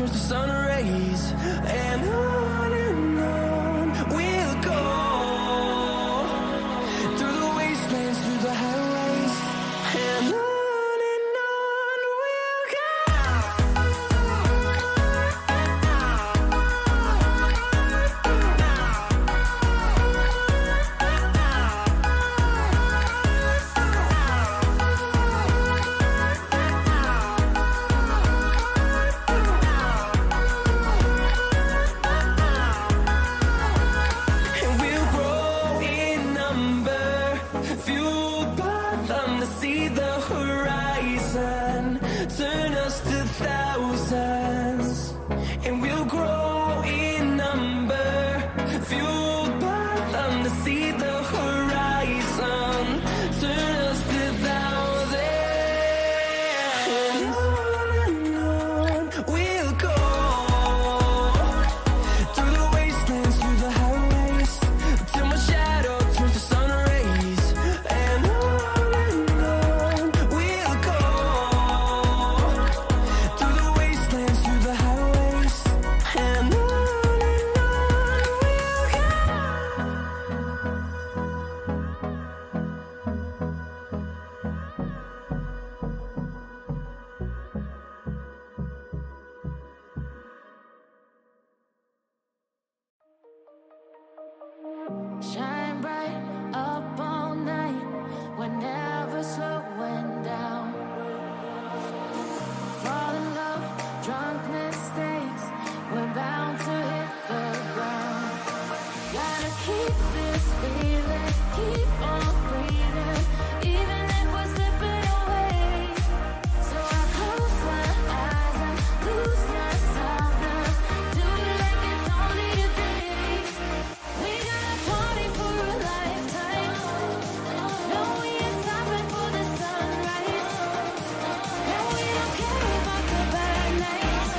turns to sun rays, and on we'll go through the wastelands, through the highways, and on we'll go. Turn us to thousands, and we'll grow in number, fueled by them to see the horizon. Turn us to thousands, and on we'll go through the wastelands, through the highways, till my shadow turns to sun rays, and on we'll go. Shine bright up all night, we're never slowing down. Fall in love, drunk mistakes, we're bound to hit the ground. Gotta keep this feeling, keep on breathing, even if we're slipping away. So I close my eyes and lose myself now, do it like it's only today. We got a party for a lifetime. No, we ain't stopping for the sunrise. And we don't care about the bad nights.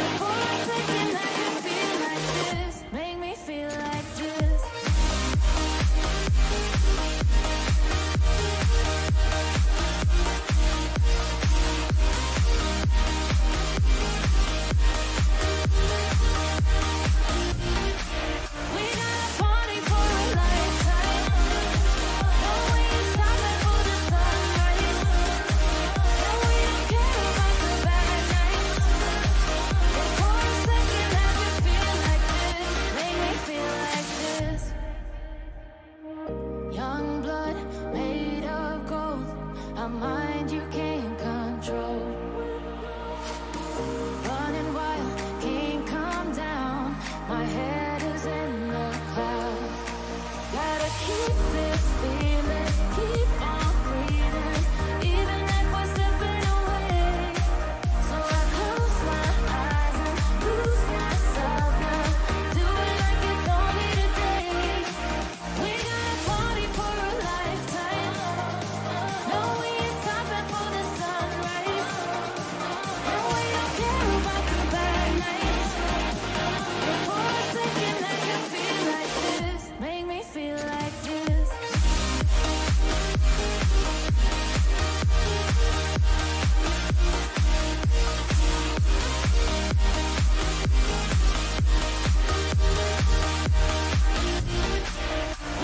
And for a second I can feel like this. Make me feel like this. We got a party for a lifetime. No, we ain't stopping for the sunrise. And we don't care about the bad nights. And for a second I can feel like this. Make me feel like this. Young blood made of gold, a mind you can't control. Running wild, can't calm down. My head is in the clouds. Gotta keep this feeling, keep on breathing, even if we're slipping away. So I close my eyes and lose myself now, do it like it's only today. We got a party for a lifetime. No, we ain't stopping for the sunrise. And we don't care about the bad nights. And for a second I can feel like this. Make me feel like this.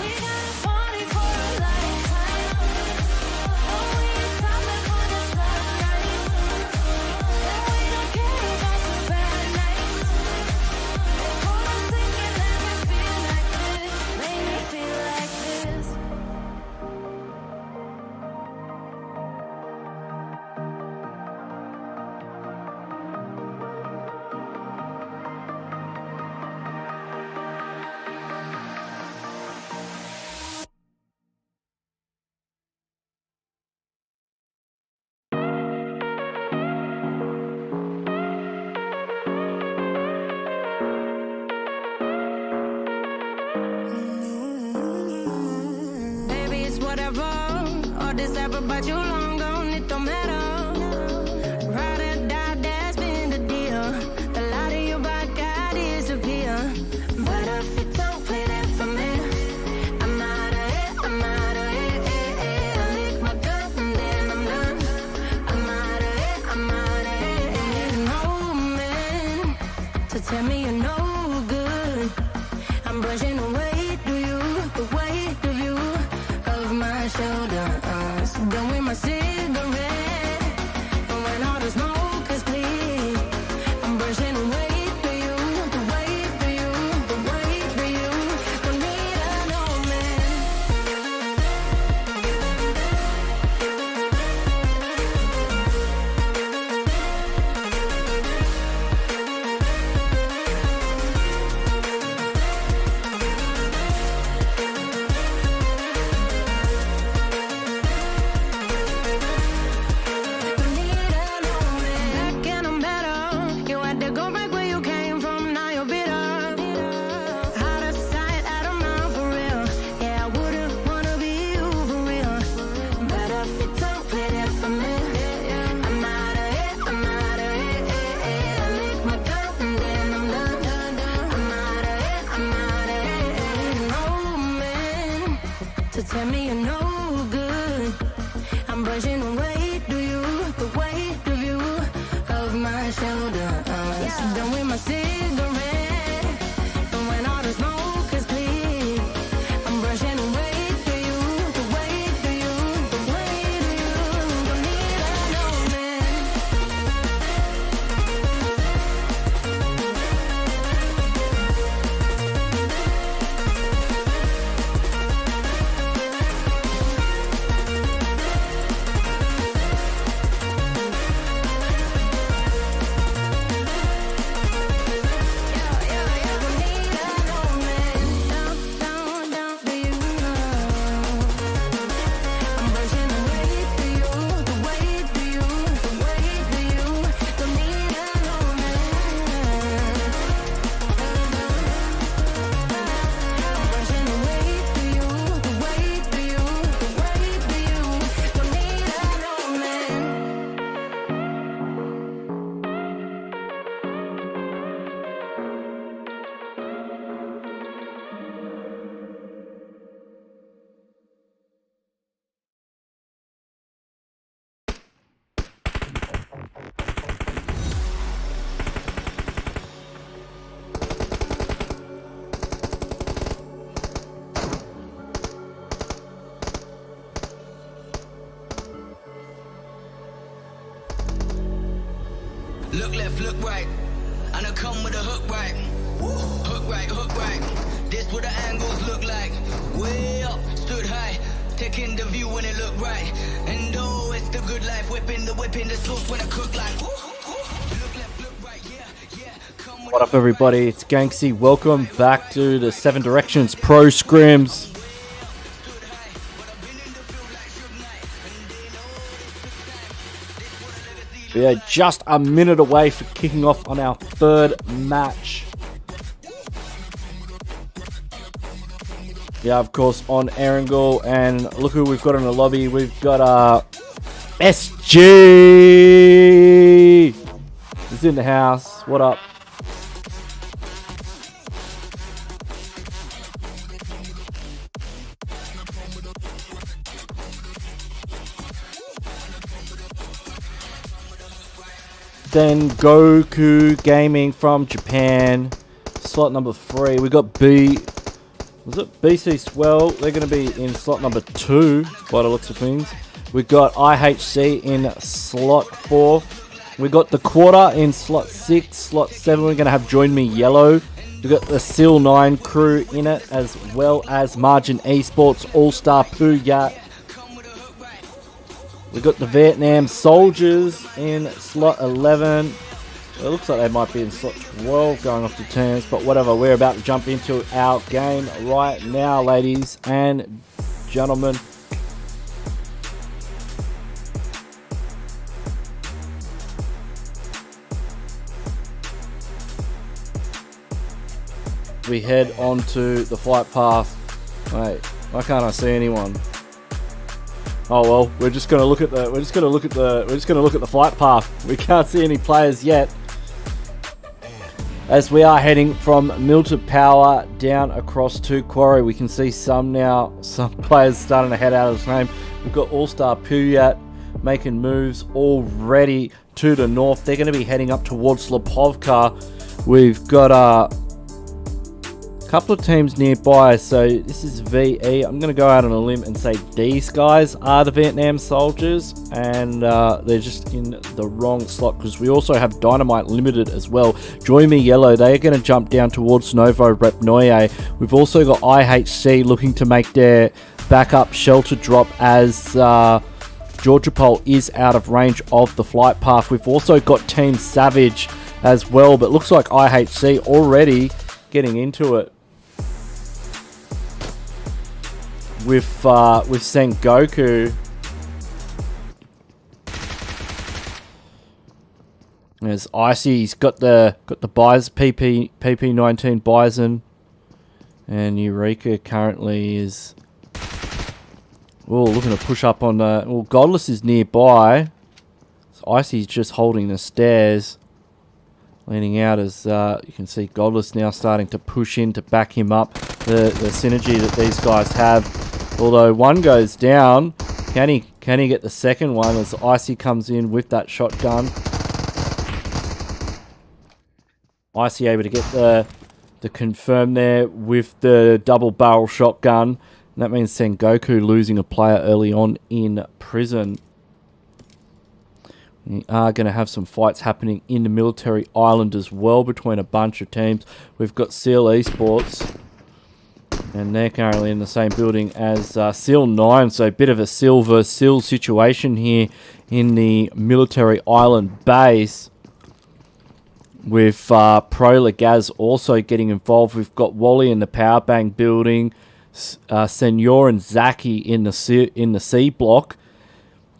We got a party for a lifetime. No, we ain't stopping for the sunrise. And we don't care about the bad nights. And for a second I can feel like this. Make me feel like this. Baby, it's whatever. All this ever about you long gone, it don't matter. Ride or die, that's been the deal. The light of your back, I disappear. But if you don't play that for me, I'm out of it, I'm out of it. I lick my gun and then I'm done. I'm out of it, I'm out of it. And hold me shoulder. So done with my cigarette. And when all the smoke is clear, I'm brushing away for you, the way for you, the way for you. Don't need an old man. Tell me you're no good. I'm brushing away to you, the weight of you, of my shoulder. So done with my cigarette. And when all the smoke is clear, I'm brushing away to you, the weight of you, the weight of you. Don't need an old man. Look left, look right, and I come with a hook right. Hook right, hook right. This what the angles look like. Way up, stood high, taking the view when it look right. And oh, it's the good life, whipping the sauce when I cook like. Look left, look right, yeah. Come with What up, everybody? It's Ganksy. Welcome back to the Seven Directions Pro Scrims. We are just a minute away from kicking off on our third match. Yeah, of course, on Erangel, and look who we've got in the lobby. We've got SG. He's in the house. What up? SENGOKU Gaming from Japan. Slot number 3. We got BC SWELL. They're going to be in slot number 2 by the looks of things. We got IHC in slot 4. We got the QUATER in slot 6. Slot 7 we're going to have Join Me Yellow. We got the SEAL 9 crew in it, as well as MARJIN ESPORTS All-Star PUYAT. We got the Vietnam Soldiers in slot 11. It looks like they might be in slot 12 going off the turns, but whatever. We're about to jump into our game right now, ladies and gentlemen. We head onto the flight path. Wait, why can't I see anyone? Oh well, we're just gonna look at the flight path. We can't see any players yet, as we are heading from Mill to Power down across to Quarry. We can see some players starting to head out of the frame. We've got All-Star PUYAT making moves already to the north. They're going to be heading up towards Pubg. We've got Couple of teams nearby. So this is VE. I'm going to go out on a limb and say these guys are the Vietnam soldiers, and they're just in the wrong slot because we also have Dynamite Limited as well. Join Me Yellow. They're going to jump down towards Novo Rep Noye. We've also got IHC looking to make their backup shelter drop as Georgia Pole is out of range of the flight path. We've also got Team Savage as well, but looks like IHC already getting into it with Sengoku. As Icy's got the PP19 Bison, and Eureka currently is looking to push up on the Godless is nearby. So Icy's just holding the stairs, leaning out as you can see Godless now starting to push in to back him up. The synergy that these guys have. Although one goes down, can he get the second one as Icy comes in with that shotgun? Icy able to get the confirm there with the double barrel shotgun. And that means Sengoku losing a player early on in prison. We are going to have some fights happening in the military island as well between a bunch of teams. We've got SEAL Esports, and they're currently in the same building as SEAL 9. So a bit of a SEAL versus SEAL situation here in the military island base, with PROLEGAZ also getting involved. We've got Wally in the Power Bang building, Senor and Zaki in the C block.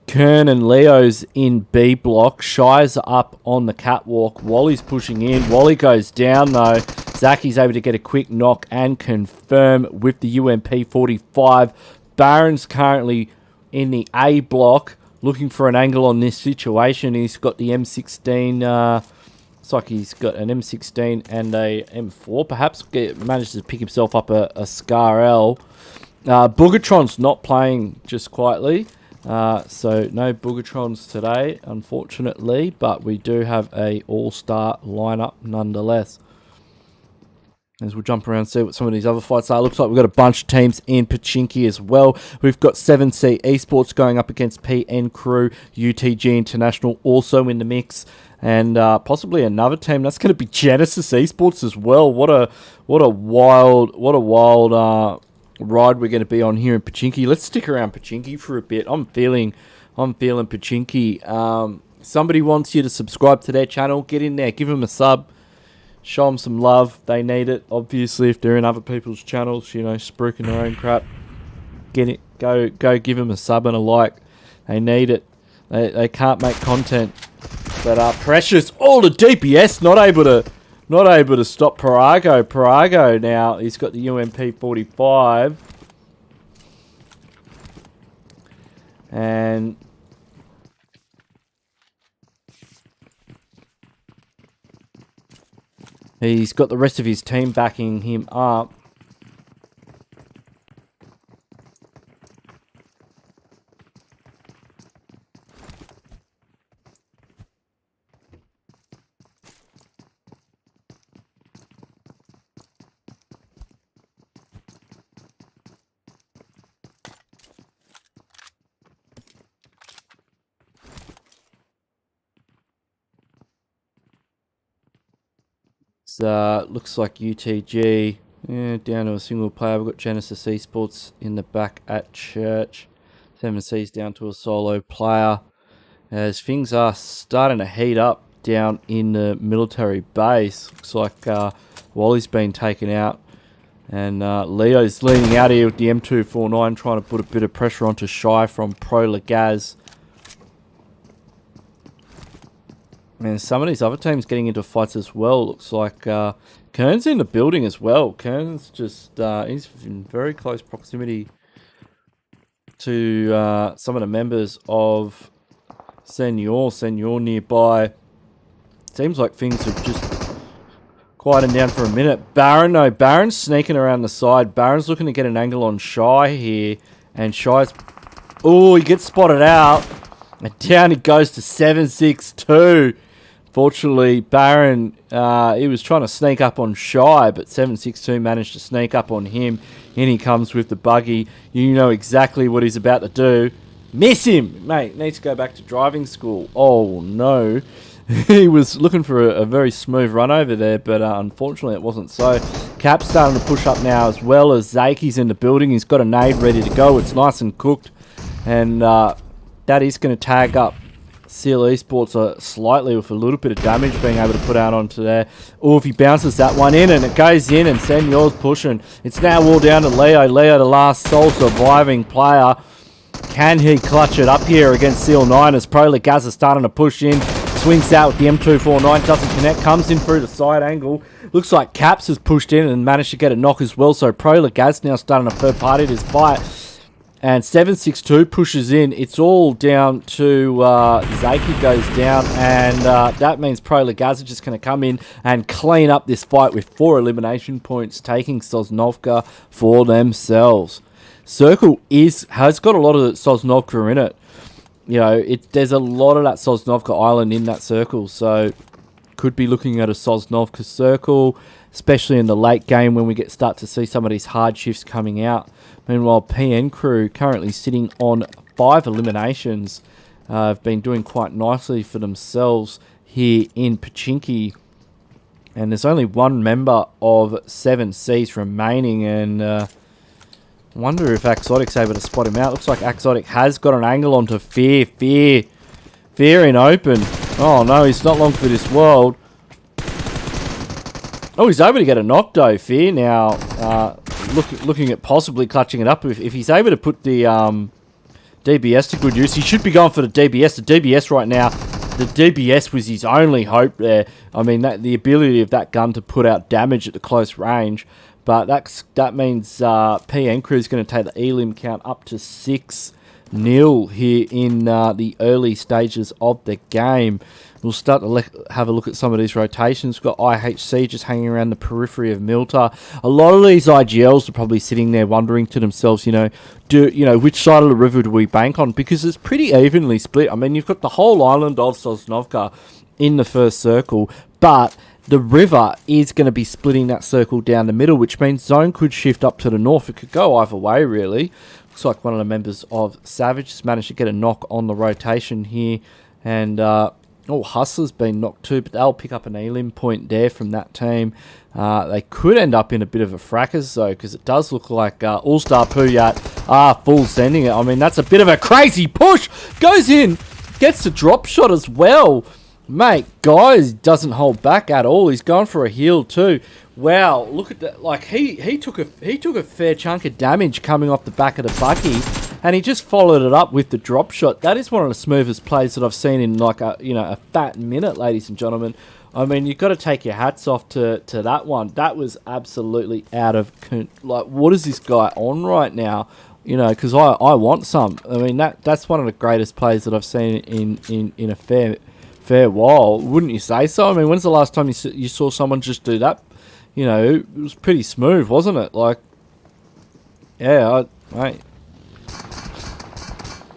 Kern and Leo's in B block. Shy's up on the catwalk. Wally's pushing in. Wally goes down though. Zaki's able to get a quick knock and confirm with the UMP 45. Baron's currently in the A block looking for an angle on this situation. He's got the M16. Looks like he's got an M16 and a M4. Perhaps manages to pick himself up a Scar L. Boogatron's not playing just quietly. So no Boogatrons today, unfortunately, but we do have a all-star lineup nonetheless. As we'll jump around and see what some of these other fights are. Looks like we've got a bunch of teams in Pachinki as well. We've got 7C Esports going up against PN Crew, UTG International also in the mix, and possibly another team that's going to be Genesis Esports as well. What a wild ride we're going to be on here in Pachinki. Let's stick around Pachinki for a bit. I'm feeling Pachinki. Somebody wants you to subscribe to their channel. Get in there, give them a sub, show them some love. They need it, obviously. If they're in other people's channels, you know, spruiking their own crap, get it. Go give them a sub and a like. They need it. They can't make content. But Precious, all the DPS not able to stop Parago. Parago now, he's got the UMP 45. And he's got the rest of his team backing him up. Looks like UTG down to a single player. We've got Genesis Esports in the back at Church. 7C's down to a solo player. As things are starting to heat up down in the military base. Looks like Wally's been taken out. And Leo's leaning out here with the M249, trying to put a bit of pressure onto Shy from PROLEGAZ. And some of these other teams getting into fights as well. Looks like Kern's in the building as well. Kern's just, he's in very close proximity to some of the members of Senor nearby. Seems like things have just quieted down for a minute. Baron, no, Baron's sneaking around the side. Baron's looking to get an angle on Shy here. And Shy's, oh, he gets spotted out. And down it goes to 7-6-2. Fortunately, Baron, he was trying to sneak up on Shy, but 762 managed to sneak up on him. In he comes with the buggy. You know exactly what he's about to do. Miss him! Mate, needs to go back to driving school. Oh, no. He was looking for a very smooth run over there, but unfortunately it wasn't so. Cap's starting to push up now as well as Zaki's in the building. He's got a nade ready to go. It's nice and cooked. And that is going to tag up SEAL Esports slightly with a little bit of damage being able to put out onto there. Or if he bounces that one in and it goes in and Senyor's pushing. It's now all down to Leo. Leo, the last sole surviving player. Can he clutch it up here against SEAL 9 as PROLEGAZ is starting to push in. Swings out with the M249, doesn't connect, comes in through the side angle. Looks like Caps has pushed in and managed to get a knock as well. So PROLEGAZ now starting a third party to this fight. And 762 pushes in. It's all down to Zaki goes down. And that means PROLEGAZ are just going to come in and clean up this fight with 4 elimination points, taking Sosnovka for themselves. Circle has got a lot of Sosnovka in it. You know, there's a lot of that Sosnovka Island in that circle, so could be looking at a Sosnovka circle, especially in the late game when we start to see some of these hard shifts coming out. Meanwhile, PN Crew currently sitting on 5 eliminations, have been doing quite nicely for themselves here in Pachinki. And there's only one member of 7Cs remaining, and wonder if Axotic's able to spot him out. Looks like Axotic has got an angle onto Fear. Fear in open. Oh no, he's not long for this world. Oh, he's able to get a knock though, Fear. Now, looking at possibly clutching it up. If he's able to put the DBS to good use, he should be going for the DBS. The DBS right now, the DBS was his only hope there. I mean, the ability of that gun to put out damage at the close range. But that means PN Crew is going to take the elim count up to 6-0 here in the early stages of the game. We'll start to have a look at some of these rotations. We've got IHC just hanging around the periphery of Milta. A lot of these IGLs are probably sitting there wondering to themselves, which side of the river do we bank on? Because it's pretty evenly split. I mean, you've got the whole island of Sosnovka in the first circle, but the river is going to be splitting that circle down the middle, which means Zone could shift up to the north. It could go either way, really. Looks like one of the members of Savage has managed to get a knock on the rotation here. And, Hustler's been knocked too, but they'll pick up an elim point there from that team. They could end up in a bit of a fracas, though, because it does look like All-Star Puyat are full sending it. I mean, that's a bit of a crazy push. Goes in, gets the drop shot as well. Mate, guys, doesn't hold back at all. He's going for a heal too. Wow, look at that! Like he took a fair chunk of damage coming off the back of the bucky, and he just followed it up with the drop shot. That is one of the smoothest plays that I've seen in like a fat minute, ladies and gentlemen. I mean, you've got to take your hats off to that one. That was absolutely out of what is this guy on right now? Because I want some. I mean, that's one of the greatest plays that I've seen in a fair while, wouldn't you say so? I mean, when's the last time you saw someone just do that? It was pretty smooth, wasn't it? Like, yeah, mate.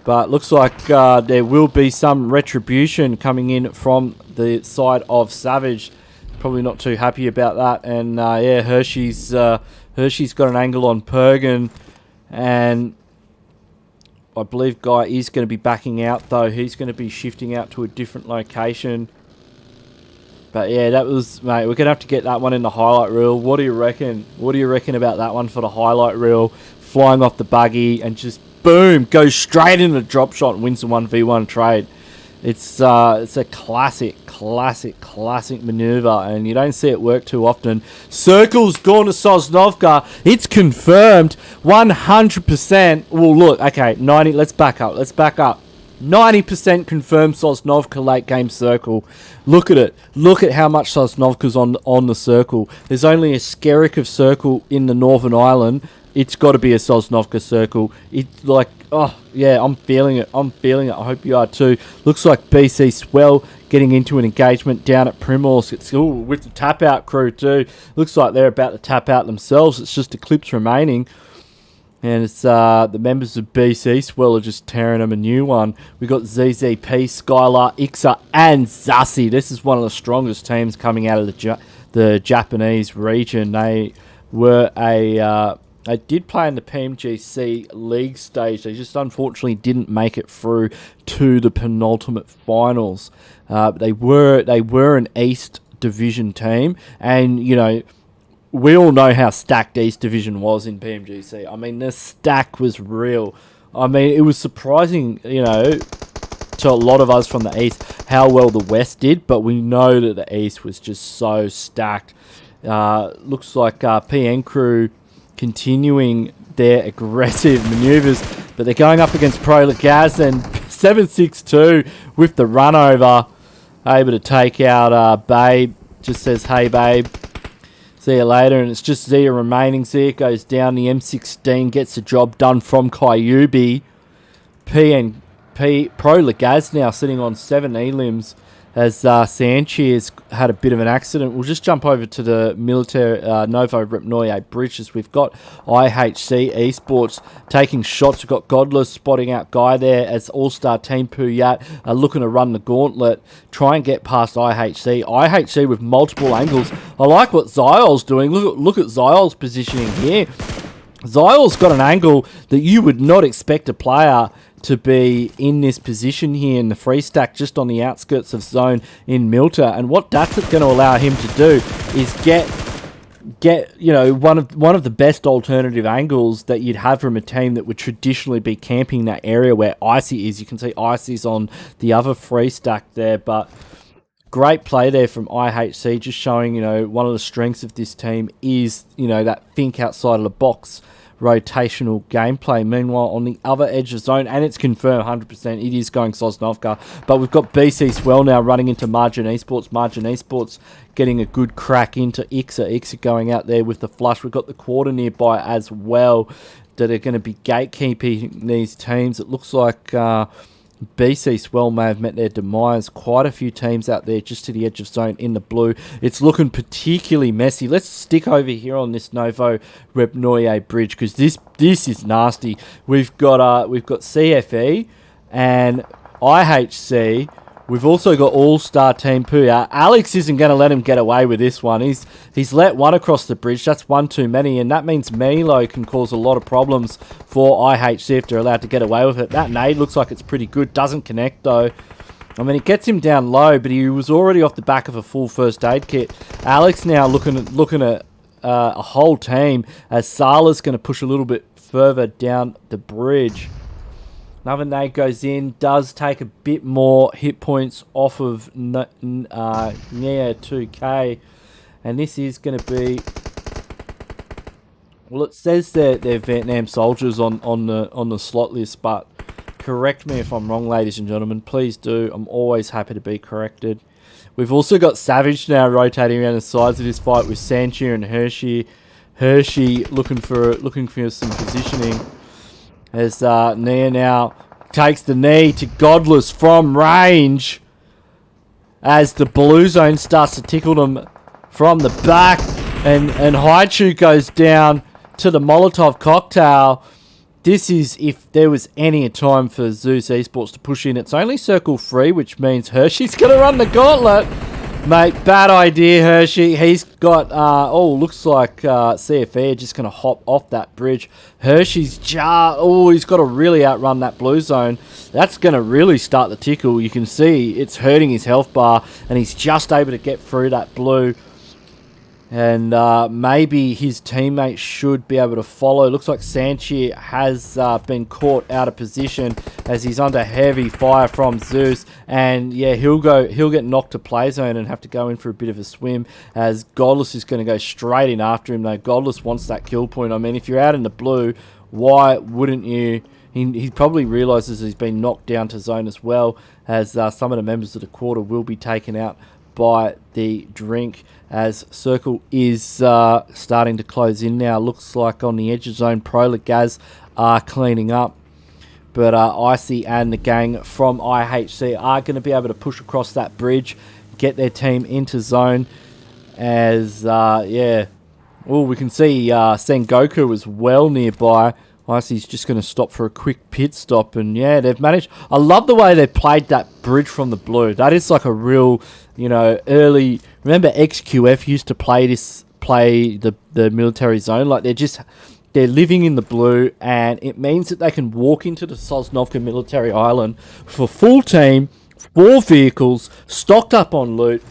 But looks like there will be some retribution coming in from the side of Savage. Probably not too happy about that. And Hershey's got an angle on Pergan, and I believe Guy is going to be backing out, though. He's going to be shifting out to a different location. But yeah, that was, mate, we're going to have to get that one in the highlight reel. What do you reckon? What do you reckon about that one for the highlight reel? Flying off the buggy and just, boom, goes straight into the drop shot and wins the 1v1 trade. It's a classic maneuver, and you don't see it work too often. Circle's gone to Sosnovka. It's confirmed 100%. Well, look, okay, 90. Let's back up. 90% confirmed Sosnovka late game circle. Look at it. Look at how much Sosnovka's on the circle. There's only a skerrick of circle in the Northern Island. It's got to be a Sosnovka circle. It's like, oh, yeah, I'm feeling it. I hope you are too. Looks like BC Swell getting into an engagement down at Primorsk. It's with the tap-out crew too. Looks like they're about to tap out themselves. It's just Eclipse remaining. And it's the members of BC Swell are just tearing them a new one. We got ZZP, Skylar, Ixa, and Zassi. This is one of the strongest teams coming out of the Japanese region. They were they did play in the PMGC league stage. They just unfortunately didn't make it through to the penultimate finals. They were an East Division team, and you know, we all know how stacked East Division was in PMGC. I mean, the stack was real. I mean, it was surprising, you know, to a lot of us from the East how well the West did, but we know that the East was just so stacked. Looks like PN Crew continuing their aggressive maneuvers, but they're going up against PROLEGAZ, and 762 with the run over, able to take out Babe. Just says, hey Babe, see you later. And it's just Zia remaining. Zia goes down the M16, gets the job done from Kyubi. PROLEGAZ now sitting on 7 elims as Sanchez had a bit of an accident. We'll just jump over to the military Novo Repnoye bridge as we've got IHC Esports taking shots. We've got Godless spotting out Guy there as All-Star Team Puyat are looking to run the gauntlet, try and get past IHC. IHC with multiple angles. I like what Zyol's doing. Look at Zyol's positioning here. Zyol's got an angle that you would not expect a player to be in this position here in the free stack, just on the outskirts of zone in Milta. And what that's going to allow him to do is get you know, one of the best alternative angles that you'd have from a team that would traditionally be camping that area where Icy is. You can see Icy's on the other free stack there, but great play there from IHC, just showing, you know, one of the strengths of this team is, you know, that think outside of the box rotational gameplay. Meanwhile, on the other edge of zone, and it's confirmed 100%, it is going Sosnovka, but we've got BC Swell now running into Marjin Esports. Marjin Esports getting a good crack into Ixa. Ixa going out there with the flush. We've got the quarter nearby as well that are going to be gatekeeping these teams. It looks like BC Swell may have met their demise. Quite a few teams out there just to the edge of zone in the blue. It's looking particularly messy. Let's stick over here on this Novo Repnoye bridge because this is nasty. We've got CFE and IHC. We've also got All-Star Team Puya. Alex isn't going to let him get away with this one. He's let one across the bridge. That's one too many, and that means Milo can cause a lot of problems for IHC if they're allowed to get away with it. That nade looks like it's pretty good. Doesn't connect, though. I mean, it gets him down low, but he was already off the back of a full first aid kit. Alex now looking at a whole team as Sala's going to push a little bit further down the bridge. Another nade goes in, does take a bit more hit points off of Nia 2K. And this is going to be... Well, it says they're Vietnam soldiers on the slot list, but correct me if I'm wrong, ladies and gentlemen. Please do. I'm always happy to be corrected. We've also got Savage now rotating around the sides of this fight with Sanchir and Hershey. Hershey looking for some positioning. As Nia now takes the knee to Godless from range. As the blue zone starts to tickle them from the back. And Haichu goes down to the Molotov cocktail. This is if there was any time for Zeus Esports to push in. It's only circle 3, which means Hershey's going to run the gauntlet. Mate, bad idea, Hershey. He's got, looks like CFE just going to hop off that bridge. Hershey's he's got to really outrun that blue zone. That's going to really start the tickle. You can see it's hurting his health bar, and he's just able to get through that blue. And maybe his teammates should be able to follow. Looks like Sanchi has been caught out of position as he's under heavy fire from Zeus. And yeah, he'll get knocked to play zone and have to go in for a bit of a swim as Godless is going to go straight in after him. Though Godless wants that kill point. I mean, if you're out in the blue, why wouldn't you? He probably realises he's been knocked down to zone as well, as some of the members of the quarter will be taken out by the drink as circle is starting to close in now. Looks like on the edge of zone PROLEGAZ are cleaning up, but Icy and the gang from IHC are going to be able to push across that bridge, get their team into zone as we can see Sengoku as well nearby Icy's just going to stop for a quick pit stop, and yeah, they've managed. I love the way they played that bridge from the blue. That is like a real, you know, early. Remember XQF used to play the military zone. Like they're living in the blue, and it means that they can walk into the Sosnovka military island for full team, 4 vehicles, stocked up on loot.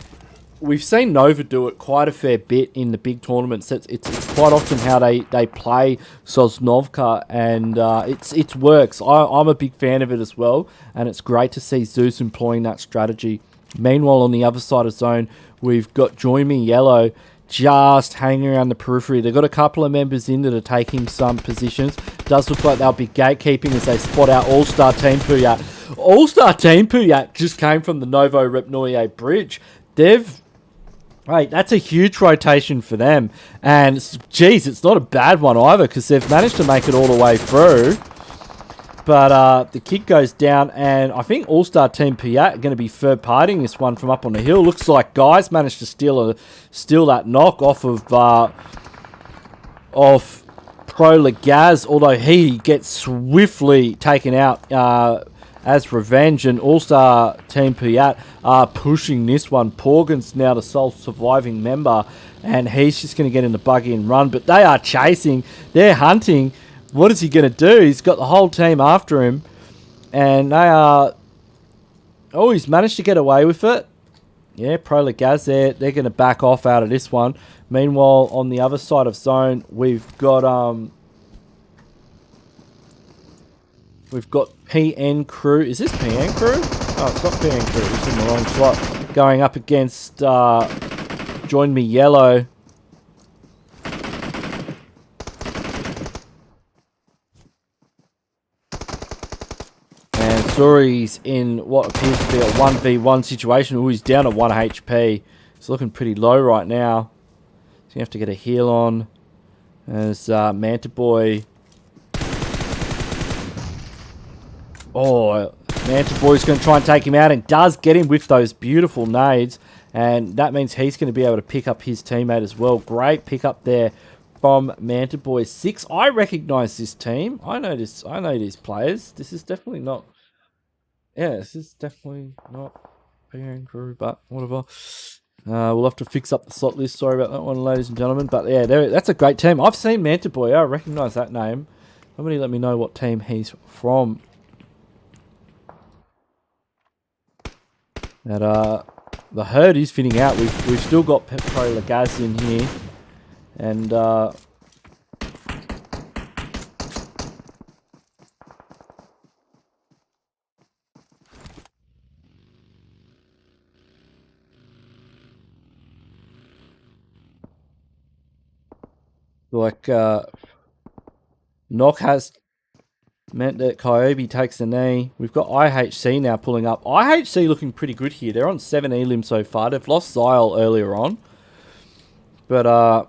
We've seen Nova do it quite a fair bit in the big tournaments. It's quite often how they play Sosnovka, and it works. I'm a big fan of it as well, and it's great to see Zeus employing that strategy. Meanwhile, on the other side of zone, we've got Join Me Yellow just hanging around the periphery. They've got a couple of members in that are taking some positions. Does look like they'll be gatekeeping as they spot out All-Star Team PUYAT. All-Star Team PUYAT just came from the Novo Repnoye Bridge. Right, that's a huge rotation for them. And, geez, it's not a bad one either, because they've managed to make it all the way through. But the kick goes down, and I think All-Star Team PUYAT are going to be third-partying this one from up on the hill. Looks like Guys managed to steal that knock off of PROLEGAZ, although he gets swiftly taken out as revenge, and All-Star Team PUYAT are pushing this one. Porgan's now the sole surviving member, and he's just going to get in the buggy and run, but they are chasing, they're hunting. What is he going to do? He's got the whole team after him, and they are... Oh, he's managed to get away with it. Yeah, PROLEGAZ there, they're going to back off out of this one. Meanwhile, on the other side of zone, we've got PN Crew. Is this PN Crew? Oh, it's not PN Crew. It's in the wrong slot. Going up against Join Me Yellow. And Suri's in what appears to be a 1v1 situation. Oh, he's down at 1 HP. He's looking pretty low right now. So you have to get a heal on. As Manta Boy... Oh, Manta Boy's going to try and take him out, and does get him with those beautiful nades. And that means he's going to be able to pick up his teammate as well. Great pick up there from Manta Boy 6. I recognise this team. I know these players. This is definitely not... Yeah, this is definitely not PN Crew, but whatever. We'll have to fix up the slot list. Sorry about that one, ladies and gentlemen. But yeah, that's a great team. I've seen Manta Boy. I recognise that name. Somebody let me know what team he's from. That the herd is fitting out. We've still got PROLEGAZ in here, and like Knock has meant that Kyobi takes the knee. We've got IHC now pulling up. IHC looking pretty good here. They're on 7 elim so far. They've lost Zyle earlier on. But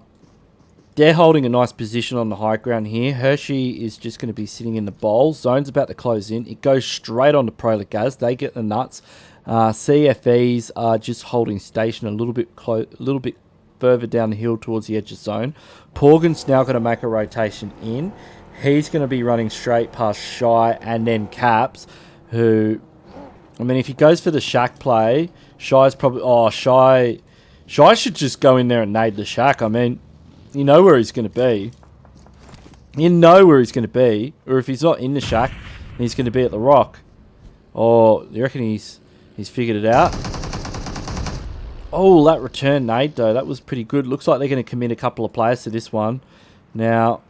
they're holding a nice position on the high ground here. Hershey is just going to be sitting in the bowl. Zone's about to close in. It goes straight on to PROLEGAZ. They get the nuts. CFEs are just holding station a little bit further down the hill towards the edge of zone. Porgan's now going to make a rotation in. He's going to be running straight past Shy and then Caps, who, I mean, if he goes for the shack play, Shy's probably... Oh, Shy should just go in there and nade the shack. I mean, you know where he's going to be. You know where he's going to be. Or if he's not in the shack, he's going to be at the rock. Or you reckon he's figured it out? Oh, that return nade, though. That was pretty good. Looks like they're going to commit a couple of players to this one. Now...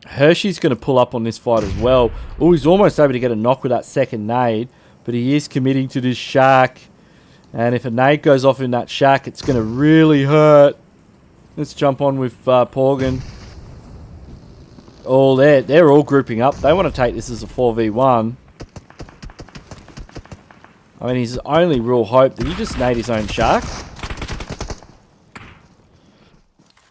Hershey's going to pull up on this fight as well. Oh, he's almost able to get a knock with that second nade, but he is committing to this shack. And if a nade goes off in that shack, it's going to really hurt. Let's jump on with Porgan. Oh, they're all grouping up. They want to take this as a 4v1. I mean, his only real hope that he just nade his own shack.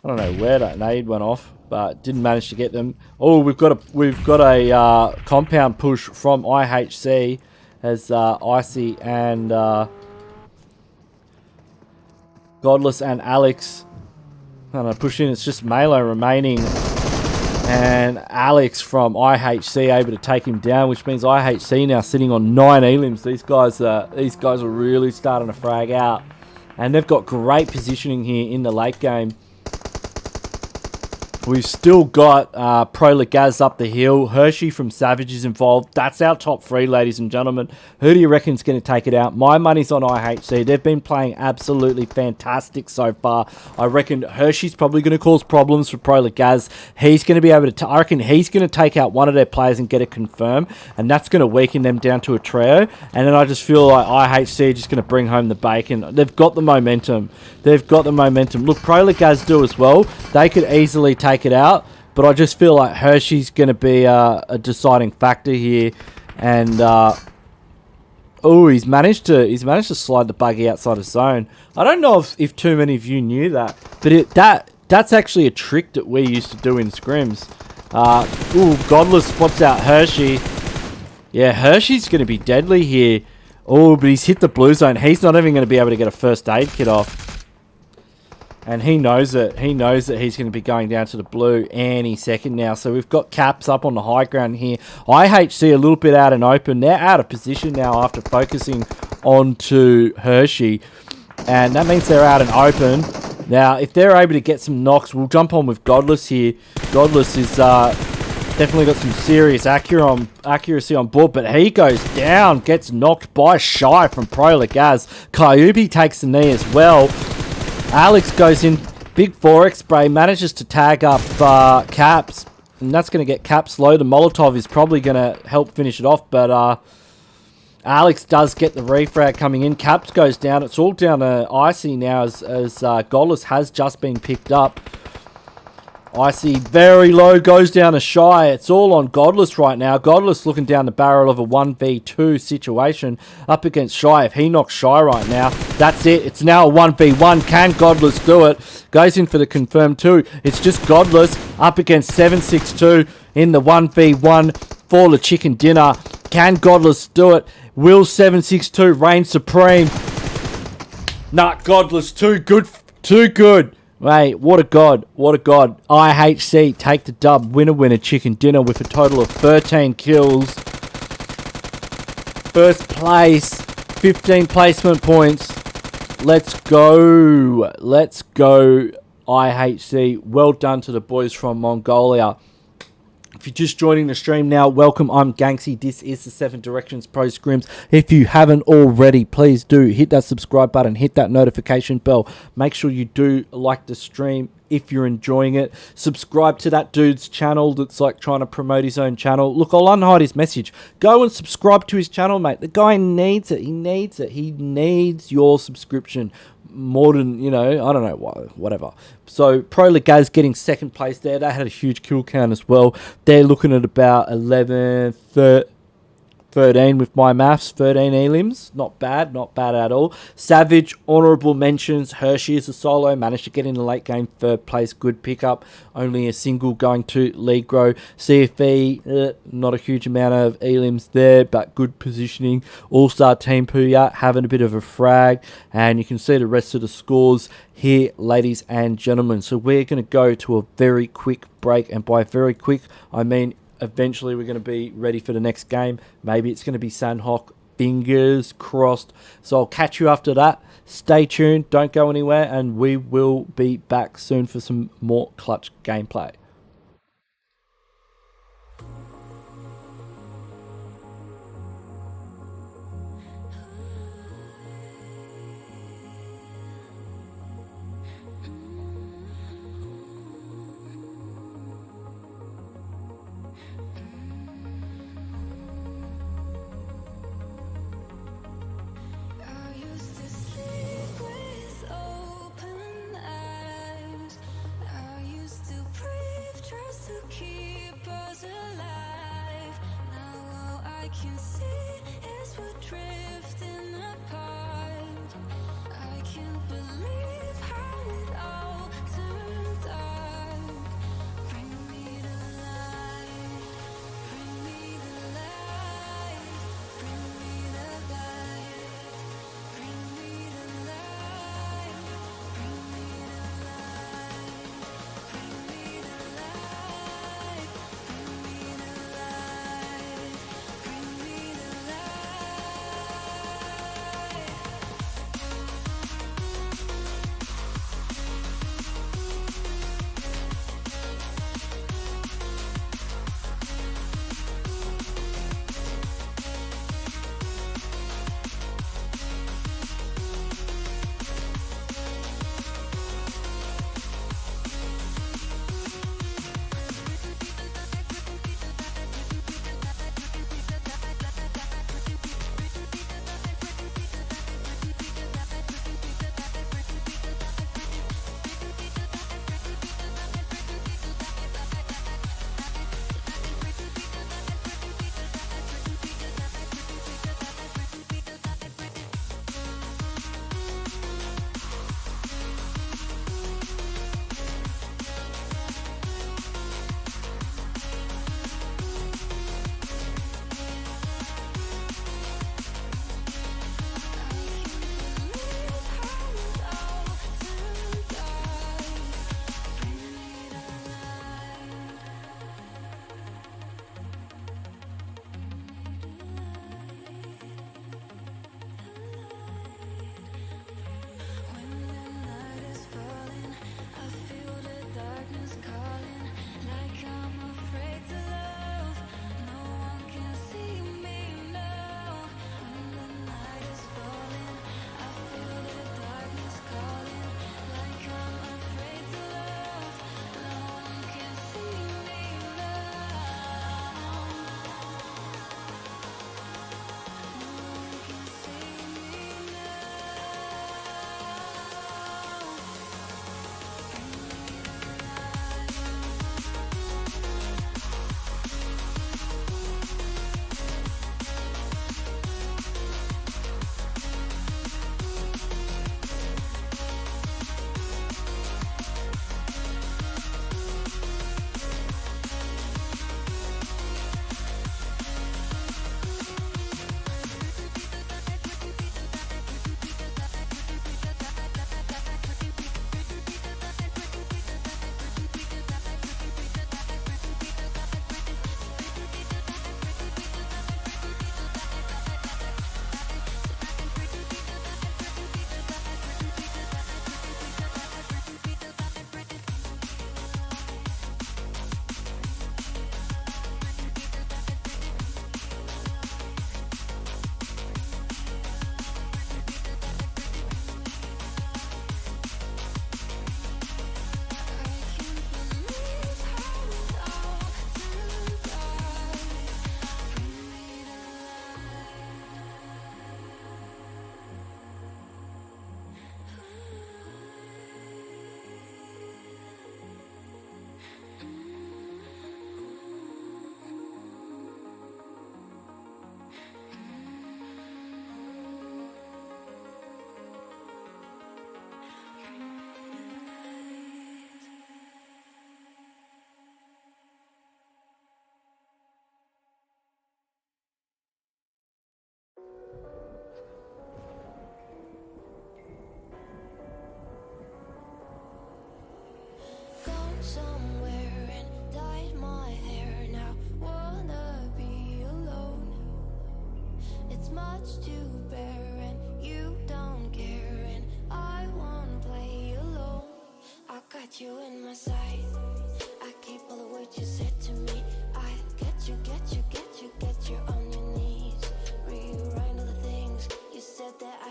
I don't know where that nade went off, but didn't manage to get them. Oh, we've got a compound push from IHC as Icy and Godless and Alex. And I push in. It's just Malo remaining, And Alex from IHC able to take him down, which means IHC now sitting on 9 elims. These guys are really starting to frag out. And they've got great positioning here in the late game. We've still got PROLEGAZ up the hill. Hershey from Savage is involved. That's our top 3, ladies and gentlemen. Who do you reckon is going to take it out? My money's on IHC. They've been playing absolutely fantastic so far. I reckon Hershey's probably going to cause problems for PROLEGAZ. He's going to be able to... I reckon he's going to take out one of their players and get it confirmed. And that's going to weaken them down to a trio. And then I just feel like IHC are just going to bring home the bacon. They've got the momentum. They've got the momentum. Look, PROLEGAZ do as well. They could easily take it out, but I just feel like Hershey's going to be a deciding factor here. And oh, he's managed to slide the buggy outside of zone. I don't know if too many of you knew that, but that's actually a trick that we used to do in scrims. Ooh, Godless spots out Hershey. Yeah, Hershey's going to be deadly here. Oh, but he's hit the blue zone. He's not even going to be able to get a first aid kit off. And he knows it. He knows that he's going to be going down to the blue any second now. So we've got Caps up on the high ground here. IHC a little bit out and open. They're out of position now after focusing onto Hershey. And that means they're out and open. Now, if they're able to get some knocks, we'll jump on with Godless here. Godless is definitely got some serious accuracy on board. But he goes down, gets knocked by Shy from PROLEGAZ. Kyubi takes the knee as well. Alex goes in, big 4x spray, manages to tag up Caps, and that's going to get Caps low. The Molotov is probably going to help finish it off, but Alex does get the refrag coming in. Caps goes down. It's all down to Icy now as Godless has just been picked up. Icy very low, goes down to Shy. It's all on Godless right now. Godless looking down the barrel of a 1v2 situation up against Shy. If he knocks Shy right now, that's it. It's now a 1v1. Can Godless do it? Goes in for the confirmed 2. It's just Godless up against 762 in the 1v1 for the chicken dinner. Can Godless do it? Will 762 reign supreme? Nah, Godless too good. Too good. Mate, what a god. What a god. IHC take the dub. Winner chicken dinner with a total of 13 kills. First place. 15 placement points. Let's go. Let's go, IHC. Well done to the boys from Mongolia. If you're just joining the stream now, welcome. I'm Ganksy. This is the 7 Directions Pro Scrims. If you haven't already, please do hit that subscribe button, hit that notification bell. Make sure you do like the stream if you're enjoying it. Subscribe to that dude's channel that's like trying to promote his own channel. Look, I'll unhide his message. Go and subscribe to his channel, mate. The guy needs it. He needs it. He needs your subscription. More than, you know, I don't know, whatever. So, PROLEGAZ getting second place there. They had a huge kill count as well. They're looking at about 11, 13 with my maths, 13 elims. Not bad at all. Savage, honourable mentions. Hershey is a solo, managed to get in the late game, third place, good pickup. Only a single going to league grow. CFE, not a huge amount of elims there, but good positioning. All-star team PUYAT having a bit of a frag, and you can see the rest of the scores here, ladies and gentlemen. So we're going to go to a very quick break, and by very quick, I mean eventually we're going to be ready for the next game. Maybe it's going to be Sandhawk. Fingers crossed. So I'll catch you after that. Stay tuned. Don't go anywhere. And we will be back soon for some more clutch gameplay. With open eyes, I used to pray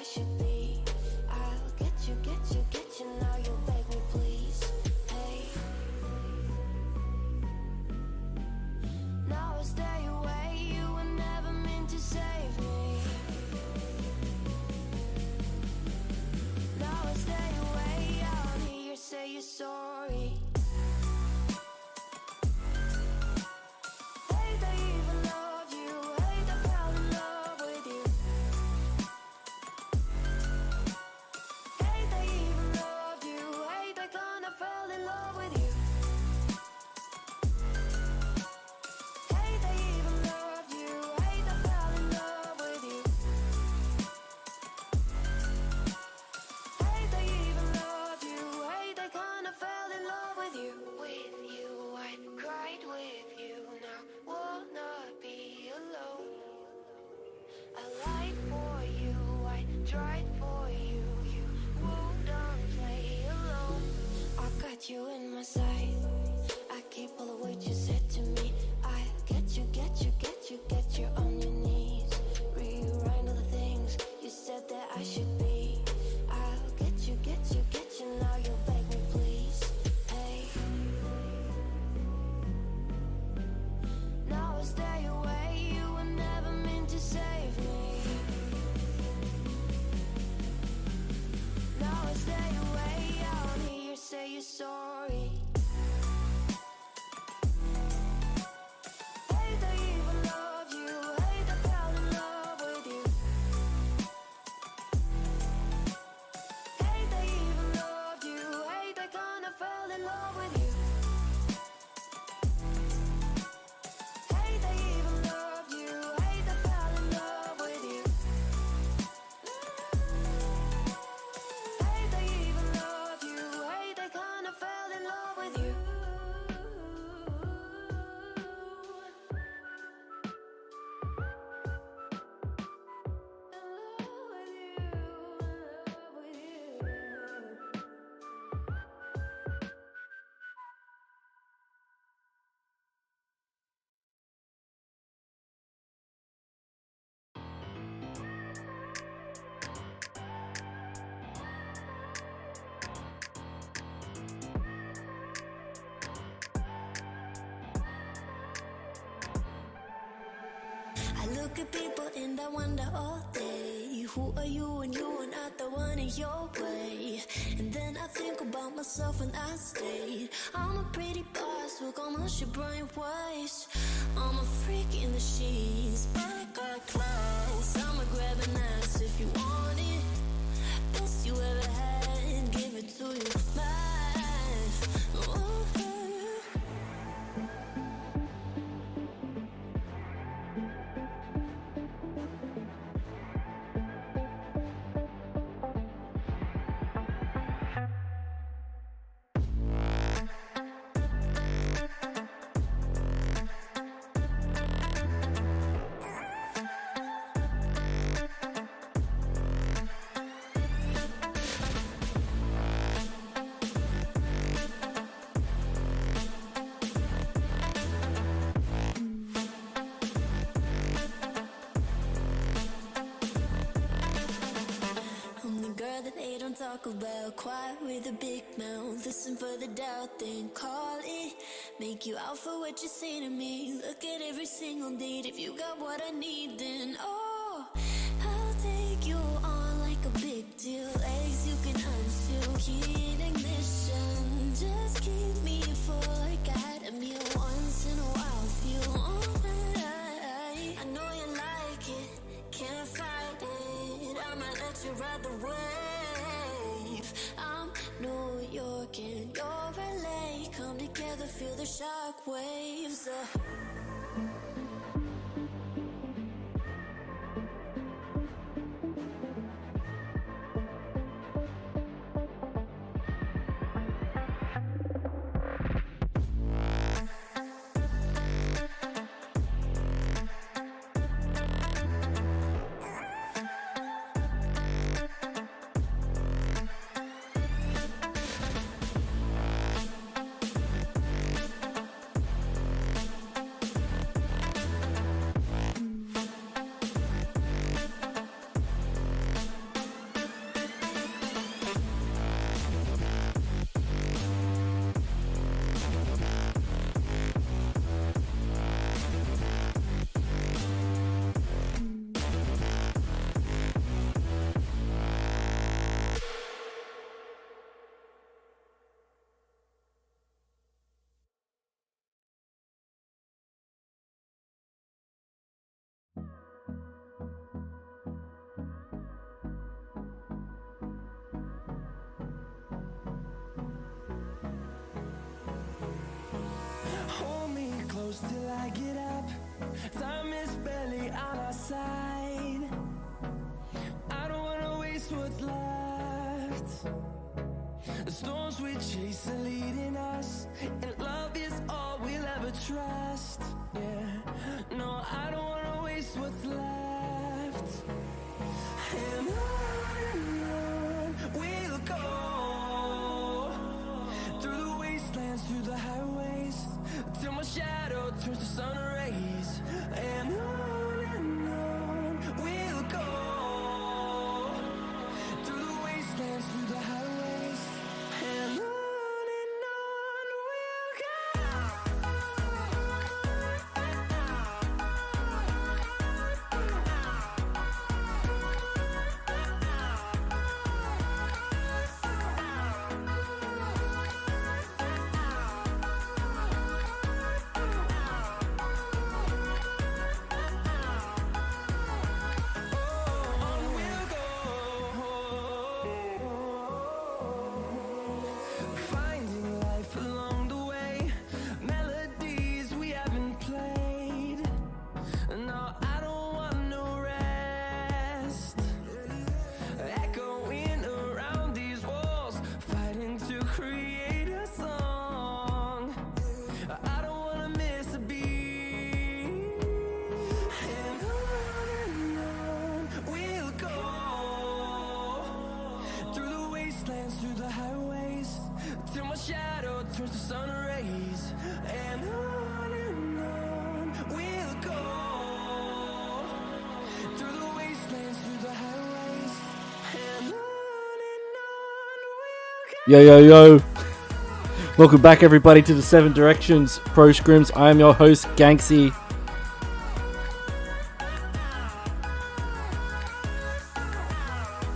I should be. I'll get you, now you beg me please. Hey, now I stay away, you were never meant to save me. Now I stay away, I don't hear you say you're sorry. You in my sight, I keep all of what you said to me. I get you on your knees. Rewrite all the things you said that I should be. I'll get you, now you beg me please. Hey, now I stay away, you were never meant to save me. Now I stay away, I don't hear you say you're sorry. Hate that I even loved you, hate that I fell in love with you. Hate that I even loved you, hate that I kinda fell in love with you. Hate that I even loved you, hate that I fell in love with you. Hate that I even loved you, hate that I kinda fell in love with you. I look at people and I wonder all day, who are you and you are not the one in your way. And then I think about myself and I stay. I'm a pretty boss who gon' wash your brain waves. I'm a freak in the sheets, but I got clothes. I'ma grab an ass if you want it. Best you ever had, give it to you. Mine. Ooh. Talk about, quiet with a big mouth. Listen for the doubt, then call it. Make you out for what you say to me. Look at every single date. If you got what I need, then oh, I'll take you on like a big deal. Legs you can unseal, key in ignition. Just keep me full like I had a meal once in a while. Feel alright. I know you like it, can't fight it. I'ma let you ride the wave. I'm New York and you're LA. Come together, feel the shock waves. close till I get up. Time is barely on our side. I don't wanna waste what's left. The storms we chase are leading us, and love is all we'll ever trust. Yeah, no, I don't wanna waste what's left. And on we'll go, through the wastelands, through the highways, till my shadow turns to sun rays. And on we'll go, through the wastelands, through the highways, and on we'll go. Finding life along the way, melodies we haven't played. No, I don't want no rest. Echoing around these walls, fighting to create a song. I don't wanna miss a beat. And on we'll go, through the wastelands, through the highways, till my shadow turns to sun rays. And on we'll go, through the wastelands, through the highways, and on we'll go. Yo, yo, yo. Welcome back, everybody, to the 7 Directions Pro Scrims. I am your host, Ganksy.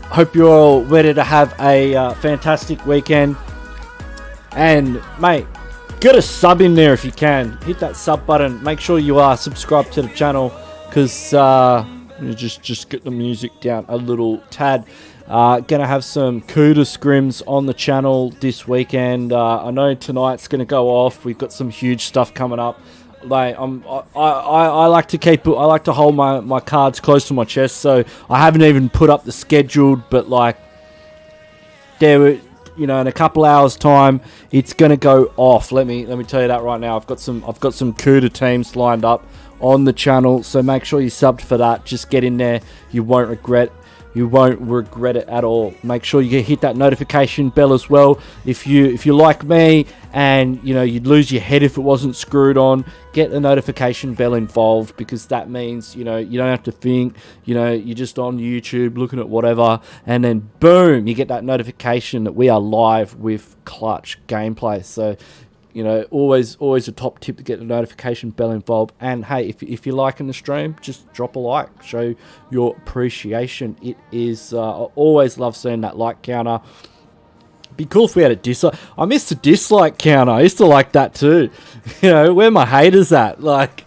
Hope you're all ready to have a fantastic weekend. And, mate, get a sub in there if you can. Hit that sub button. Make sure you are subscribed to the channel, because just get the music down a little tad. Gonna have some QUATER scrims on the channel this weekend. I know tonight's gonna go off. We've got some huge stuff coming up. Like I like to keep. I like to hold my cards close to my chest. So I haven't even put up the scheduled, but like there, in a couple hours time, it's gonna go off. Let me tell you that right now. I've got some QUATER teams lined up on the channel, so make sure you subbed for that. Just get in there. You won't regret it at all. Make sure you hit that notification bell as well. If you like me, and you'd lose your head if it wasn't screwed on, get the notification bell involved, because that means you don't have to think. You're just on YouTube looking at whatever, and then boom, you get that notification that we are live with clutch gameplay. So always a top tip to get the notification bell involved. And hey, if you're liking the stream, just drop a like, show your appreciation. It is I always love seeing that like counter. Be cool if we had a dislike. I missed the dislike counter. I used to like that too. Where my haters at? Like,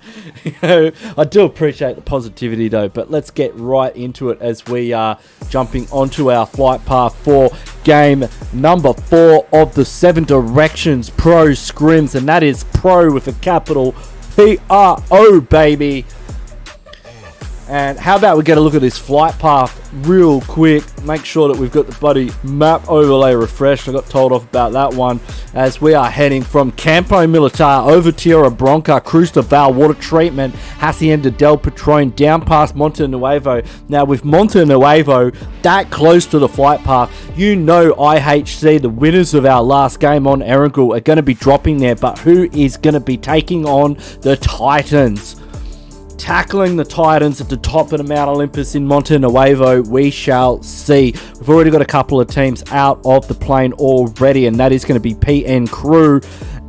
I do appreciate the positivity though. But let's get right into it as we are jumping onto our flight path for game number 4 of the 7 Directions Pro Scrims, and that is Pro with a capital P-R-O, baby. And how about we get a look at this flight path real quick. Make sure that we've got the bloody map overlay refreshed. I got told off about that one. As we are heading from Campo Militar over Tierra Bronca, Cruz de Val, Water Treatment, Hacienda del Patron, down past Monte Nuevo. Now with Monte Nuevo that close to the flight path, IHC, the winners of our last game on Erangel, are going to be dropping there. But who is going to be taking on the Titans? Tackling the Titans at the top of the Mount Olympus in Monte Nuevo, we shall see. We've already got a couple of teams out of the plane already, and that is going to be PN Crew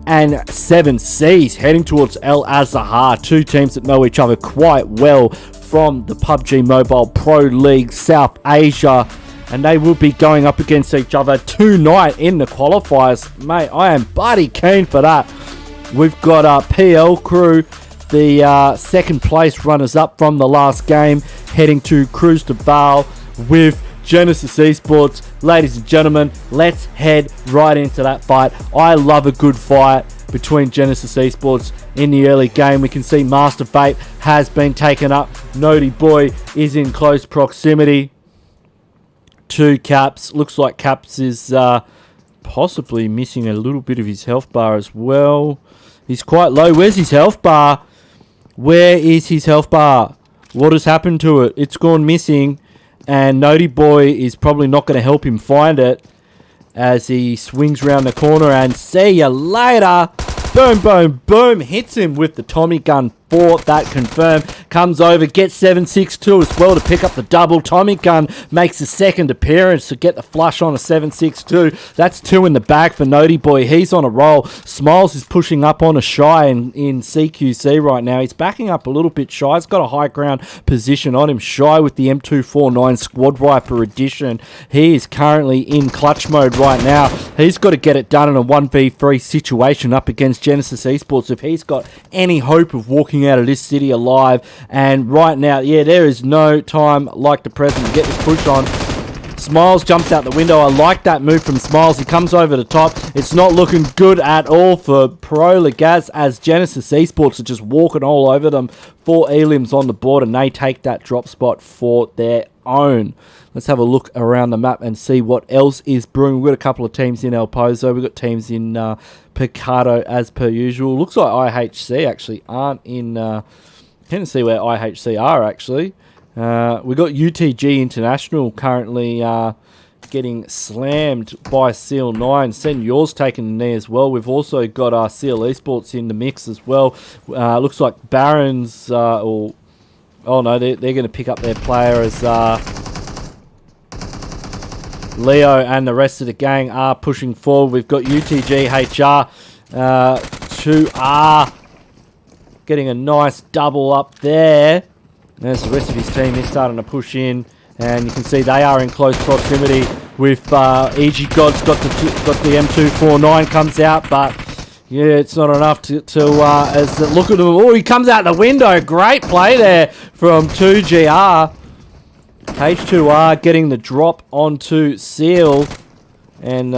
and 7 Seas heading towards El Azahar. 2 teams that know each other quite well from the PUBG Mobile Pro League South Asia, and they will be going up against each other tonight in the qualifiers. Mate, I am bloody keen for that. We've got PL Crew, the second place runners up from the last game, heading to Cruz de Val with Genesis Esports. Ladies and gentlemen, let's head right into that fight. I love a good fight between Genesis Esports in the early game. We can see Master Fate has been taken up. Nody Boy is in close proximity to Caps. Looks like Caps is possibly missing a little bit of his health bar as well. He's quite low. Where's his health bar? Where is his health bar? What has happened to it? It's gone missing. And Nody Boy is probably not going to help him find it as he swings around the corner. And see you later. Boom, boom, boom. Hits him with the Tommy gun for that confirm. Comes over, gets 7.62 as well to pick up the double. Tommy gun makes a second appearance to get the flush on a 7.62. That's 2 in the bag for Nody Boy. He's on a roll. Smiles is pushing up on a Shy in CQC right now. He's backing up a little bit. Shy's got a high ground position on him. Shy with the M249 Squad Viper edition. He is currently in clutch mode right now. He's got to get it done in a 1v3 situation up against Genesis Esports if he's got any hope of walking out of this city alive. And right now, yeah, there is no time like the present to get this push on. Smiles jumps out the window. I like that move from Smiles. He comes over the top. It's not looking good at all for PROLEGAZ as Genesis Esports are just walking all over them. 4 elims on the board and they take that drop spot for their own. Let's have a look around the map and see what else is brewing. We've got a couple of teams in El Pozo. We've got teams in Picado as per usual. Looks like IHC actually aren't in... Can't see where IHC are actually. We've got UTG International currently getting slammed by Seal 9. Send yours taken the knee as well. We've also got Seal Esports in the mix as well. Looks like Barons or... Oh no, they're going to pick up their player as... Leo and the rest of the gang are pushing forward. We've got UTG HR 2R getting a nice double up there. There's the rest of his team. They're starting to push in, and you can see they are in close proximity with EG God's got the M249 comes out, but yeah, it's not enough to as look at him. Oh, he comes out the window. Great play there from 2GR. H2R getting the drop onto Seal, and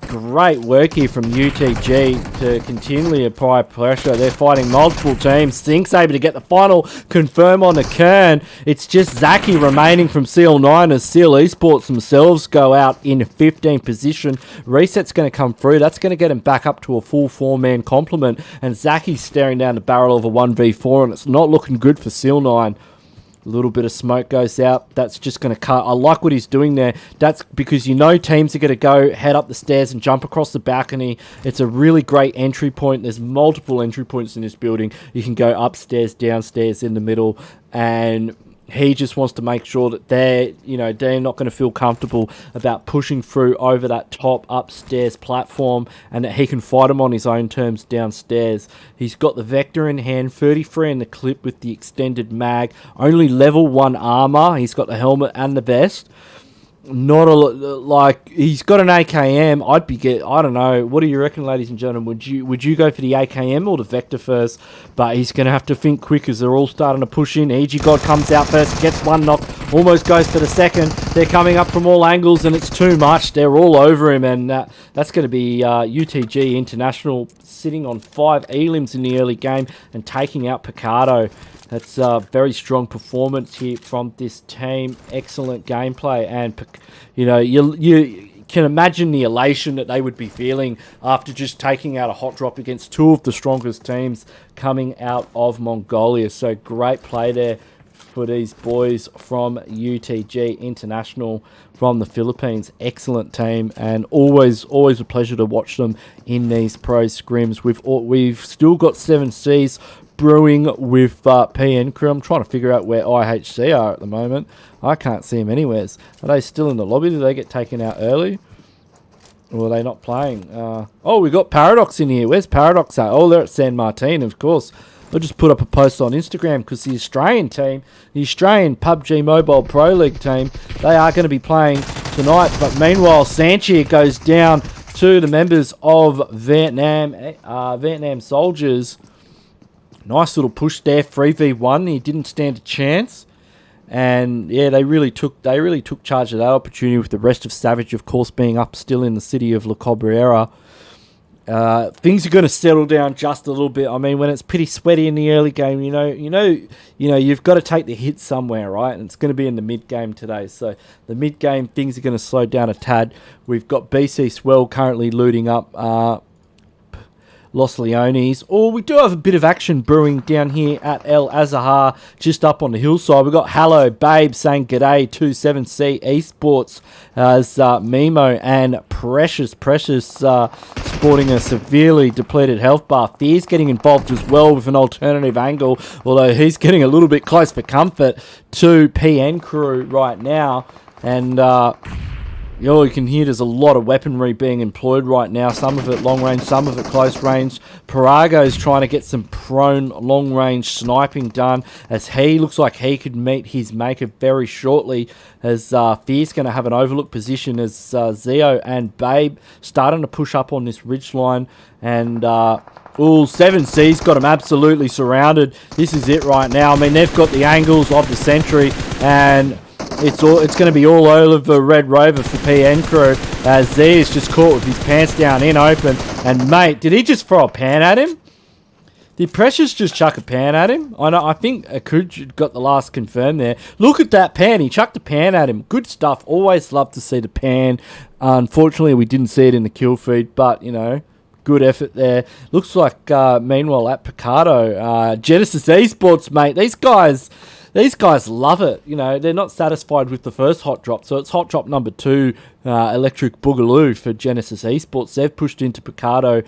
great work here from UTG to continually apply pressure. They're fighting multiple teams. Sync's able to get the final confirm on the Kern. It's just Zaki remaining from Seal 9 as Seal Esports themselves go out in 15th position. Reset's going to come through. That's going to get him back up to a full 4-man complement, and Zaki's staring down the barrel of a 1v4, and it's not looking good for Seal 9. A little bit of smoke goes out. That's just going to cut. I like what he's doing there. That's because you know teams are going to go head up the stairs and jump across the balcony. It's a really great entry point. There's multiple entry points in this building. You can go upstairs, downstairs, in the middle, and he just wants to make sure that they're not going to feel comfortable about pushing through over that top upstairs platform, and that he can fight them on his own terms downstairs. He's got the Vector in hand, 33 in the clip with the extended mag, only level 1 armor. He's got the helmet and the vest. Not a like he's got an AKM. I don't know. What do you reckon, ladies and gentlemen? Would you go for the AKM or the Vector first? But he's going to have to think quick as they're all starting to push in. EG God comes out first, gets one knock, almost goes for the second. They're coming up from all angles, and it's too much. They're all over him, and that's going to be UTG International sitting on 5 elims in the early game and taking out Picado. That's a very strong performance here from this team. Excellent gameplay, and you can imagine the elation that they would be feeling after just taking out a hot drop against 2 of the strongest teams coming out of Mongolia. So great play there for these boys from UTG International from the Philippines. Excellent team, and always a pleasure to watch them in these pro scrims. We've still got 7Cs brewing with PN crew. I'm trying to figure out where IHC are at the moment. I can't see them anywhere. Are they still in the lobby? Did they get taken out early? Or are they not playing? Oh, we got Paradox in here. Where's Paradox at? Oh, they're at San Martin, of course. I'll just put up a post on Instagram because the Australian team, the Australian Pubg Mobile Pro League team, they are going to be playing tonight. But meanwhile, Sanchia goes down to the members of Vietnam Soldiers. Nice little push there, 3v1. He didn't stand a chance. And yeah, they really took charge of that opportunity, with the rest of Savage, of course, being up still in the city of La Cabrera. Things are going to settle down just a little bit. I mean, when it's pretty sweaty in the early game, you've got to take the hit somewhere, right? And it's going to be in the mid game today. So the mid game, things are going to slow down a tad. We've got BC Swell currently looting up Los Leones. We do have a bit of action brewing down here at El Azahar, just up on the hillside. We've got Hello Babe saying g'day to 7C Esports as Mimo and Precious sporting a severely depleted health bar. Fear's getting involved as well with an alternative angle, although he's getting a little bit close for comfort to PN Crew right now. And you can hear there's a lot of weaponry being employed right now. Some of it long range, some of it close range. Parago is trying to get some prone long range sniping done, as he looks like he could meet his maker very shortly, as Fear's going to have an overlook position as Zeo and Babe starting to push up on this ridge line. And 7C's got him absolutely surrounded. This is it right now. I mean, they've got the angles of the sentry, and it's going to be all over Red Rover for PN Crew, as Z is just caught with his pants down in open. And mate, did he just throw a pan at him? Did Precious just chuck a pan at him? I think Akuj got the last confirm there. Look at that pan. He chucked a pan at him. Good stuff. Always love to see the pan. Unfortunately, we didn't see it in the kill feed, but, good effort there. Looks like, meanwhile, at Picardo, Genesis Esports, mate, these guys love it. They're not satisfied with the first hot drop, so it's hot drop number 2, Electric Boogaloo for Genesis Esports. They've pushed into Picardo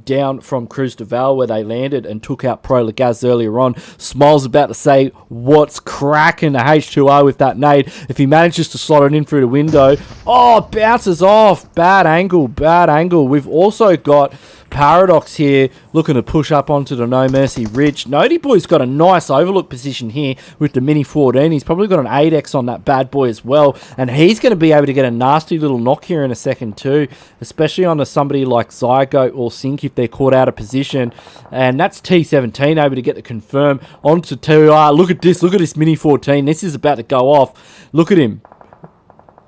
down from Cruz de Val, where they landed and took out PROLEGAZ earlier on. Smile's about to say what's cracking the H2R with that nade. If he manages to slot it in through the window, bounces off. Bad angle. We've also got Paradox here looking to push up onto the No Mercy Ridge. Nody Boy's got a nice overlook position here with the Mini 14. He's probably got an 8x on that bad boy as well, and he's going to be able to get a nasty little knock here in a second too, especially on somebody like Zygote or Sync if they're caught out of position. And that's T17 able to get the confirm onto 2R. Look at this Mini 14. This is about to go off. Look at him.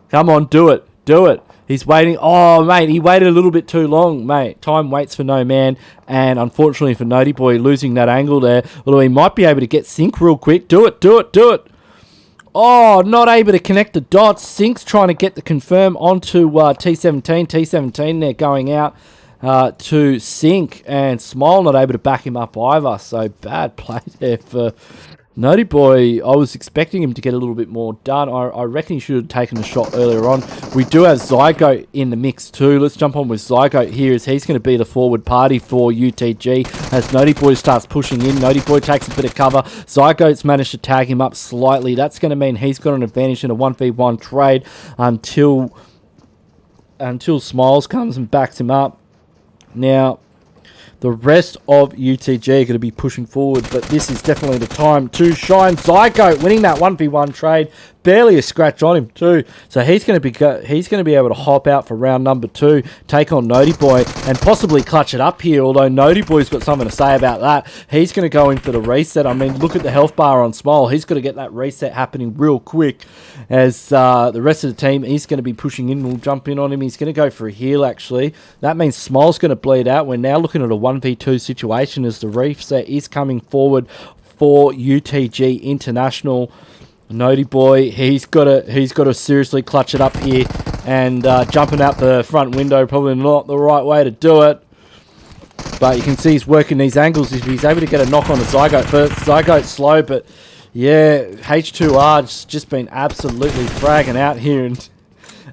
Come on, do it. He's waiting. Oh, mate, he waited a little bit too long, mate. Time waits for no man. And unfortunately for Nody Boy, losing that angle there. Although he might be able to get Sync real quick. Do it. Oh, not able to connect the dots. Sync's trying to get the confirm onto T17. T17 there going out to Sync. And Smile not able to back him up either. So bad play there for Nody Boy. I was expecting him to get a little bit more done. I reckon he should have taken a shot earlier on. We do have Zygote in the mix too. Let's jump on with Zygote here, as he's going to be the forward party for UTG. As Nody Boy starts pushing in, Nody Boy takes a bit of cover. Zygote's managed to tag him up slightly. That's going to mean he's got an advantage in a 1v1 trade until Smiles comes and backs him up. Now, the rest of UTG are going to be pushing forward, but this is definitely the time to shine. Zygote winning that 1v1 trade. Barely a scratch on him too. So he's going to be able to hop out for round number 2, take on Nody Boy, and possibly clutch it up here, although Nody Boy's got something to say about that. He's going to go in for the reset. I mean, look at the health bar on Smile. He's got to get that reset happening real quick, as the rest of the team, he's going to be pushing in. We'll jump in on him. He's going to go for a heal, actually. That means Smile's going to bleed out. We're now looking at a 1v2 situation, as the reset is coming forward for UTG International. Nody Boy, he's got to seriously clutch it up here, and jumping out the front window, probably not the right way to do it. But you can see he's working these angles. He's able to get a knock on the Zygote, but Zygote's slow. But yeah, H2R's just been absolutely fragging out here, and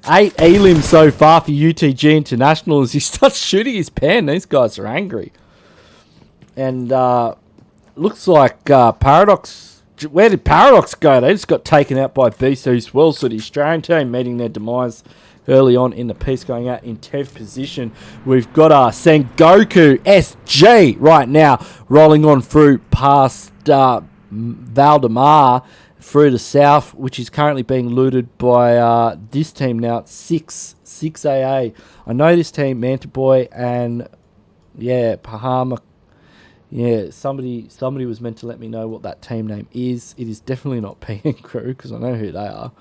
8 elims so far for UTG International as he starts shooting his pan. These guys are angry, and looks like Paradox. Where did Paradox go? They just got taken out by BC Swell. So the Australian team meeting their demise early on in the piece, going out in 10th position. We've got our SENGOKU SG right now rolling on through past Valdemar through the south, which is currently being looted by this team now. It's 6 AA. I know this team, Manta Boy and Pahama. Yeah, somebody was meant to let me know what that team name is. It is definitely not PN Crew because I know who they are.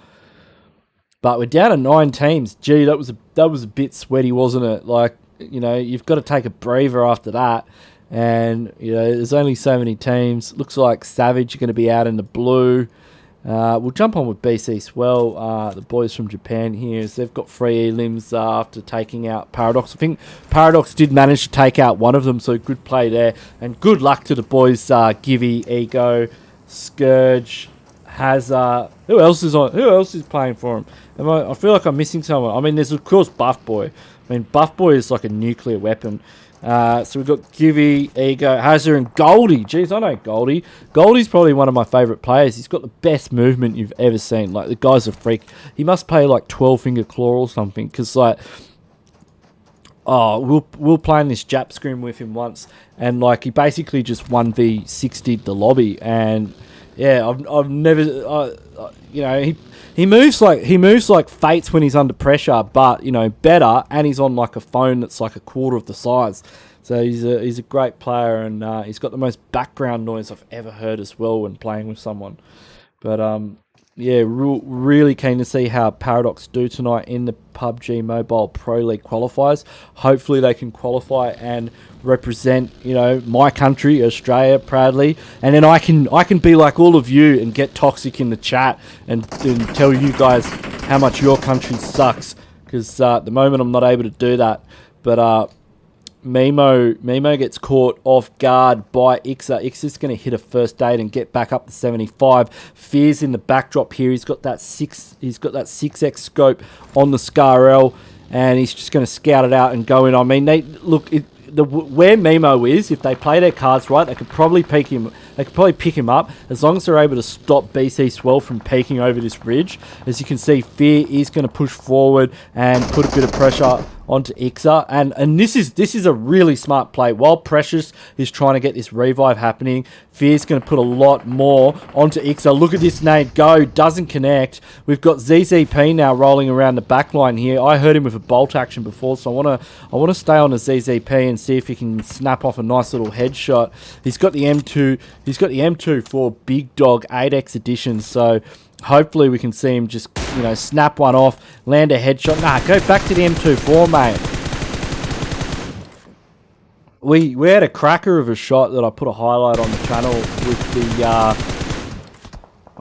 But we're down to 9 teams. Gee, that was a bit sweaty, wasn't it? Like, you know, you've got to take a breather after that. And, you know, there's only so many teams. Looks like Savage are going to be out in the blue. We'll jump on with BC Swell, the boys from Japan here. So they've got 3 elims after taking out Paradox. I think Paradox did manage to take out one of them, so good play there. And good luck to the boys, Givey, Ego, Scourge, Hazard. Who else is playing for him? I feel like I'm missing someone. I mean, there's of course Buff Boy. I mean, Buff Boy is like a nuclear weapon. So we've got Givey, Ego, Hazard, and Goldie. Jeez, I know Goldie. Goldie's probably one of my favourite players. He's got the best movement you've ever seen. Like, the guy's a freak. He must play like 12-finger claw or something. Because, like, we'll play in this Jap scrim with him once. And, like, he basically just 1v60'd the lobby. And, yeah, I've never... you know, he moves like Fates when he's under pressure, but, you know, better, and he's on like a phone that's like a quarter of the size. So he's a great player, and he's got the most background noise I've ever heard as well when playing with someone. But yeah, really keen to see how Paradox do tonight in the PUBG Mobile Pro League qualifiers. Hopefully they can qualify and represent, you know, my country, Australia, proudly. And then I can be like all of you and get toxic in the chat and tell you guys how much your country sucks. Because at the moment I'm not able to do that. But Mimo gets caught off guard by Ixa. Ixa's going to hit a first aid and get back up to 75. Fear's in the backdrop here. He's got that 6x scope on the Scar-L, and he's just going to scout it out and go in. I mean, where Mimo is, if they play their cards right, they could probably pick him. They could probably pick him up as long as they're able to stop BC Swell from peeking over this ridge. As you can see, Fear is going to push forward and put a bit of pressure onto Ixa, and this is a really smart play. While Precious is trying to get this revive happening, Fear's going to put a lot more onto Ixa. Look at this nade go, doesn't connect. We've got ZZP now rolling around the back line here. I heard him with a bolt action before, so I want to stay on the ZZP and see if he can snap off a nice little headshot. He's got the M2. He's got the M2 for Big Dog 8X edition, so hopefully we can see him just, you know, snap one off, land a headshot. Nah, go back to the M24, mate. We had a cracker of a shot that I put a highlight on the channel with the, I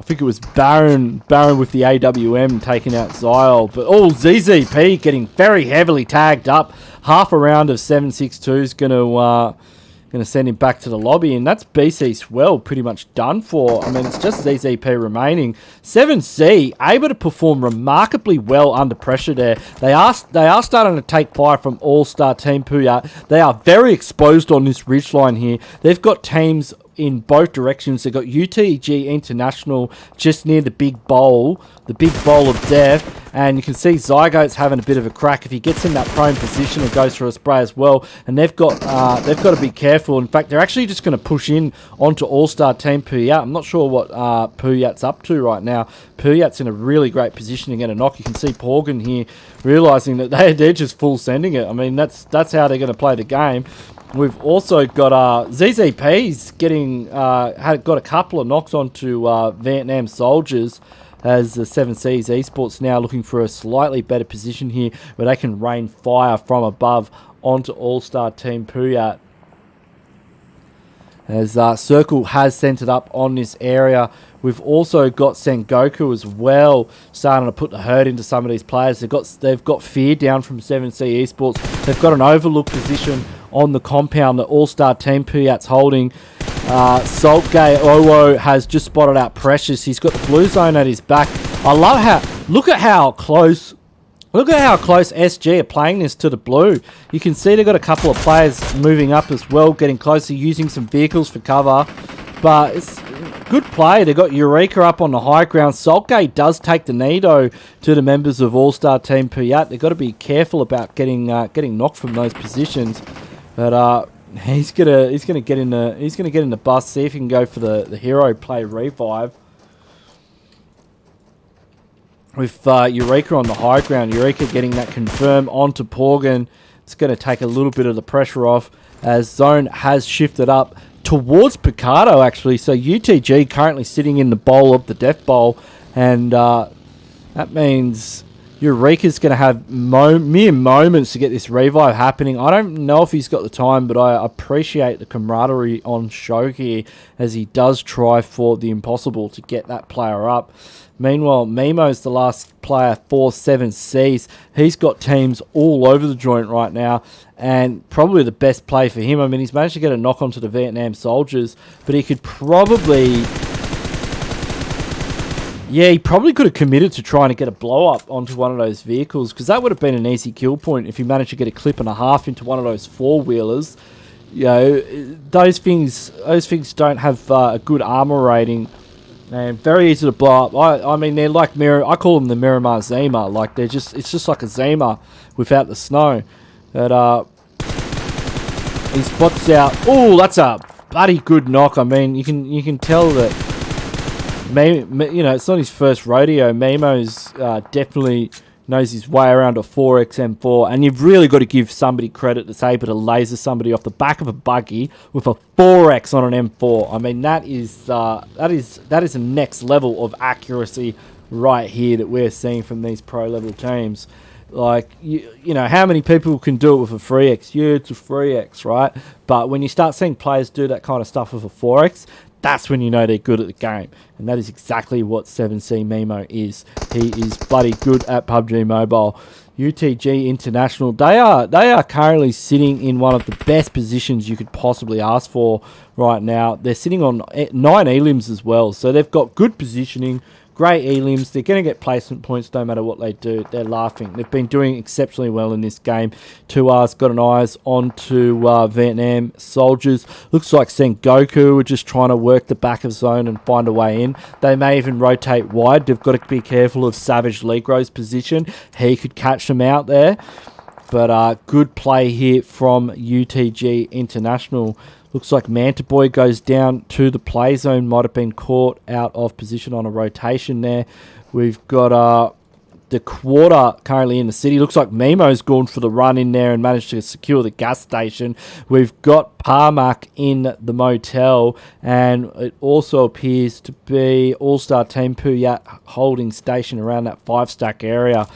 think it was Baron with the AWM taking out Zyl. But ZZP getting very heavily tagged up. Half a round of 7.62 is going to send him back to the lobby, and that's BC Swell pretty much done for. I mean, it's just ZZP remaining. 7C able to perform remarkably well under pressure there. They are starting to take fire from All-Star Team PUYAT. They are very exposed on this ridgeline here. They've got teams in both directions. They've got UTG International just near the big bowl of death. And you can see Zygote's having a bit of a crack if he gets in that prone position and goes for a spray as well. And they've got to be careful. In fact, they're actually just going to push in onto All-Star Team PUYAT. I'm not sure what PUYAT's up to right now. PUYAT's in a really great position to get a knock. You can see Porgan here realising that they're just full sending it. I mean, that's how they're going to play the game. We've also got ZZP's getting got a couple of knocks onto Vietnam Soldiers, as the 7Cs Esports now looking for a slightly better position here where they can rain fire from above onto All-Star Team PUYAT. As Circle has centered up on this area. We've also got Sengoku as well, starting to put the hurt into some of these players. They've got Fear down from 7C Esports. They've got an overlook position on the compound that All-Star Team PUYAT's holding. Saltgay Owo has just spotted out Precious. He's got the blue zone at his back. I love look at how close SG are playing this to the blue. You can see they've got a couple of players moving up as well, getting closer, using some vehicles for cover. But it's good play. They've got Eureka up on the high ground. Saltgate does take the Nido to the members of All-Star Team PUYAT. They've got to be careful about getting knocked from those positions. But he's gonna get in the bus, see if he can go for the hero play revive. With Eureka on the high ground, Eureka getting that confirm onto Porgan. It's going to take a little bit of the pressure off as Zone has shifted up towards Picardo, actually. So UTG currently sitting in the bowl of the death bowl, and that means Eureka's going to have mere moments to get this revive happening. I don't know if he's got the time, but I appreciate the camaraderie on show here as he does try for the impossible to get that player up. Meanwhile, Memo's the last player for 7Cs. He's got teams all over the joint right now, and probably the best play for him. I mean, he's managed to get a knock onto the Vietnam soldiers, but he could probably... Yeah, he probably could have committed to trying to get a blow-up onto one of those vehicles, because that would have been an easy kill point if he managed to get a clip and a half into one of those four-wheelers. You know, those things don't have a good armor rating, and very easy to blow up. I mean, they're like I call them the Miramar Zima. Like it's just like a Zima without the snow. But he spots out. Oh, that's a bloody good knock. I mean, you can tell that. You know, it's not his first rodeo. Memo's definitely knows his way around a 4X M4, and you've really got to give somebody credit that's able to laser somebody off the back of a buggy with a 4X on an M4. I mean, that is a next level of accuracy right here that we're seeing from these pro level teams. Like, you know, how many people can do it with a 3X? Yeah, it's a 3X, right? But when you start seeing players do that kind of stuff with a 4X, that's when you know they're good at the game. And that is exactly what 7C Memo is. He is bloody good at PUBG Mobile. UTG International, they are currently sitting in one of the best positions you could possibly ask for right now. They're sitting on 9 elims as well. So they've got good positioning, great elims. They're going to get placement points no matter what they do. They're laughing. They've been doing exceptionally well in this game. 2R's got an eyes onto Vietnam soldiers. Looks like SENGOKU are just trying to work the back of zone and find a way in. They may even rotate wide. They've got to be careful of Savage Legro's position. He could catch them out there. But good play here from UTG International. Looks like Manta Boy goes down to the play zone. Might have been caught out of position on a rotation there. We've got the QUATER currently in the city. Looks like Memo's gone for the run in there and managed to secure the gas station. We've got Parmac in the motel. And it also appears to be All-Star Team PUYAT holding station around that 5-stack area.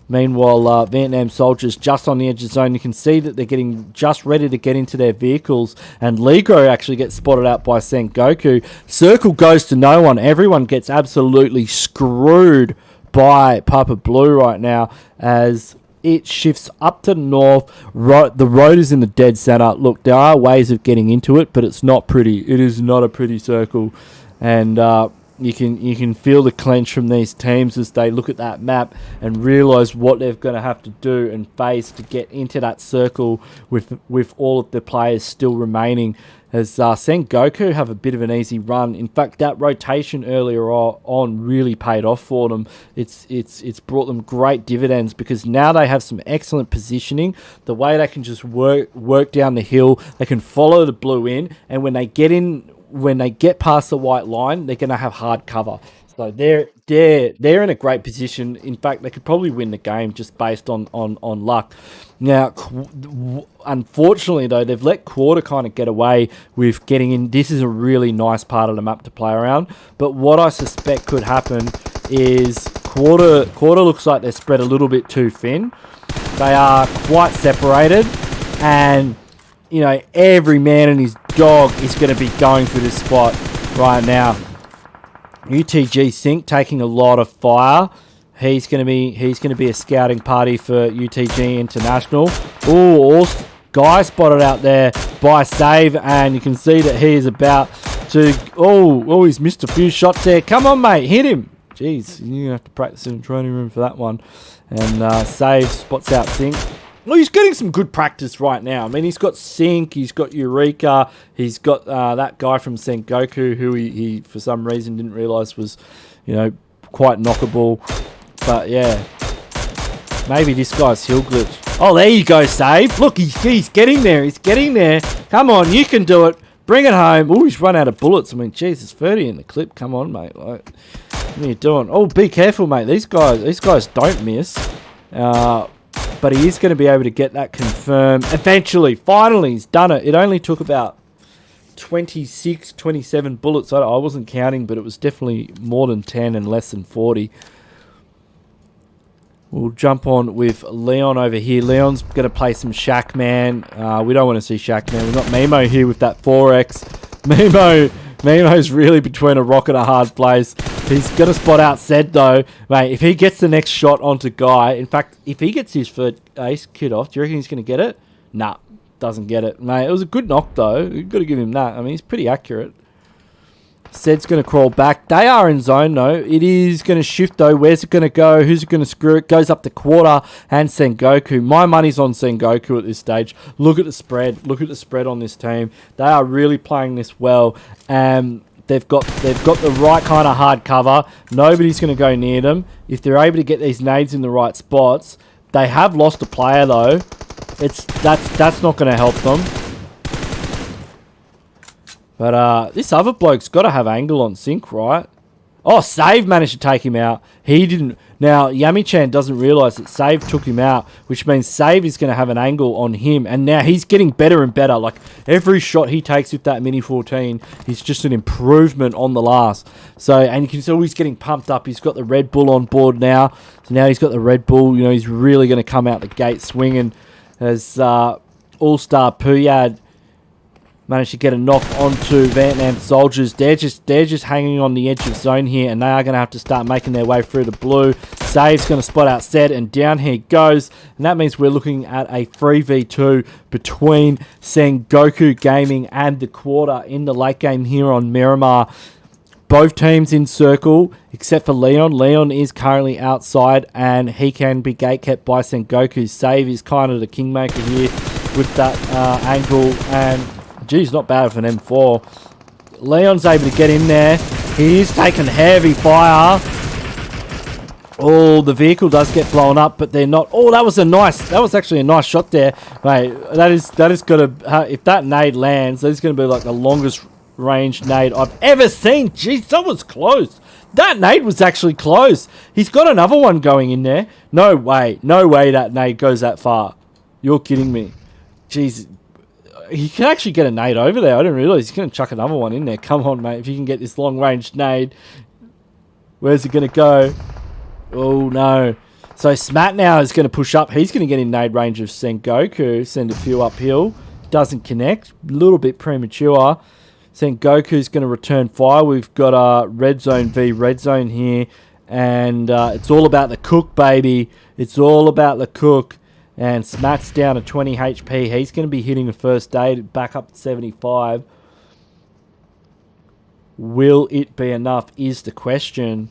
Meanwhile, Vietnam soldiers just on the edge of the zone. You can see that they're getting just ready to get into their vehicles. And Legro actually gets spotted out by SENGOKU. Circle goes to no one. Everyone gets absolutely screwed by Papa Blue right now as it shifts up to the north. The road is in the dead center. Look, there are ways of getting into it, but it's not pretty. It is not a pretty circle. And you can feel the clench from these teams as they look at that map and realise what they're going to have to do and face to get into that circle with all of the players still remaining. As SENGOKU have a bit of an easy run. In fact, that rotation earlier on really paid off for them. It's brought them great dividends because now they have some excellent positioning. The way they can just work down the hill, they can follow the blue in, and when they get past the white line, they're going to have hard cover. So they're in a great position. In fact, they could probably win the game just based on luck. Now, unfortunately, though, they've let QUATER kind of get away with getting in. This is a really nice part of the map to play around. But what I suspect could happen is QUATER looks like they're spread a little bit too thin. They are quite separated, and you know, every man and his dog is going to be going for this spot right now. UTG Sync taking a lot of fire. He's going to be a scouting party for UTG International. Oh, guy spotted out there by Save, and you can see that he is about to. Oh, he's missed a few shots there. Come on, mate, hit him. Jeez, you have to practice in the training room for that one. And Save spots out Sync. Well, he's getting some good practice right now. I mean, he's got Sync, he's got Eureka, he's got that guy from SENGOKU who he for some reason didn't realise was, you know, quite knockable. But yeah, maybe this guy's hill glitch. Oh, there you go, Save. Look, he's getting there. He's getting there. Come on, you can do it. Bring it home. Oh, he's run out of bullets. I mean, Jesus, 30 in the clip. Come on, mate. Like, what are you doing? Oh, be careful, mate. These guys don't miss. But he is going to be able to get that confirmed. Eventually, finally, he's done it. It only took about 26, 27 bullets. I wasn't counting, but it was definitely more than 10 and less than 40. We'll jump on with Leon over here. Leon's going to play some Shaq Man. We don't want to see Shaq Man. We've got Mimo here with that 4X. Mimo's really between a rock and a hard place. He's going to spot out Zed, though. Mate, if he gets the next shot onto Guy... In fact, if he gets his first ace kit off, do you reckon he's going to get it? Nah, doesn't get it. Mate, it was a good knock, though. You've got to give him that. I mean, he's pretty accurate. Zed's going to crawl back. They are in zone, though. It is going to shift, though. Where's it going to go? Who's it going to screw it? Goes up to QUATER and SENGOKU. My money's on SENGOKU at this stage. Look at the spread. Look at the spread on this team. They are really playing this well. They've got the right kind of hard cover. Nobody's going to go near them. If they're able to get these nades in the right spots, they have lost a player, though. That's not going to help them. But this other bloke's got to have angle on sync, right? Oh, Save managed to take him out. He didn't. Now, Yami-chan doesn't realise that Save took him out, which means Save is going to have an angle on him. And now he's getting better and better. Like, every shot he takes with that Mini 14 is just an improvement on the last. So, and you can see he's getting pumped up. He's got the Red Bull on board now. So now he's got the Red Bull. You know, he's really going to come out the gate swinging as All-Star PUYAT managed to get a knock onto Vietnam soldiers. They're just hanging on the edge of zone here, and they are going to have to start making their way through the blue. Save's going to spot out Zed, and down he goes. And that means we're looking at a 3v2 between SENGOKU Gaming and the QUATER in the late game here on Miramar. Both teams in circle, except for Leon. Leon is currently outside, and he can be gatekept by SENGOKU. Save is kind of the kingmaker here with that angle, and geez, not bad for an M4. Leon's able to get in there. He is taking heavy fire. Oh, the vehicle does get blown up, but they're not. Oh, that was actually a nice shot there, mate. That is gonna. If that nade lands, that is gonna be like the longest range nade I've ever seen. Jeez, that was close. That nade was actually close. He's got another one going in there. No way that nade goes that far. You're kidding me. Jeez. He can actually get a nade over there. I didn't realise he's going to chuck another one in there. Come on, mate. If you can get this long-range nade. Where's it going to go? Oh, no. So Smat now is going to push up. He's going to get in nade range of SENGOKU. Send a few uphill. Doesn't connect. A little bit premature. SENGOKU's going to return fire. We've got a red zone v red zone here. And it's all about the cook, baby. It's all about the cook. And Smat's down to 20 HP. He's going to be hitting the first aid back up to 75. Will it be enough is the question.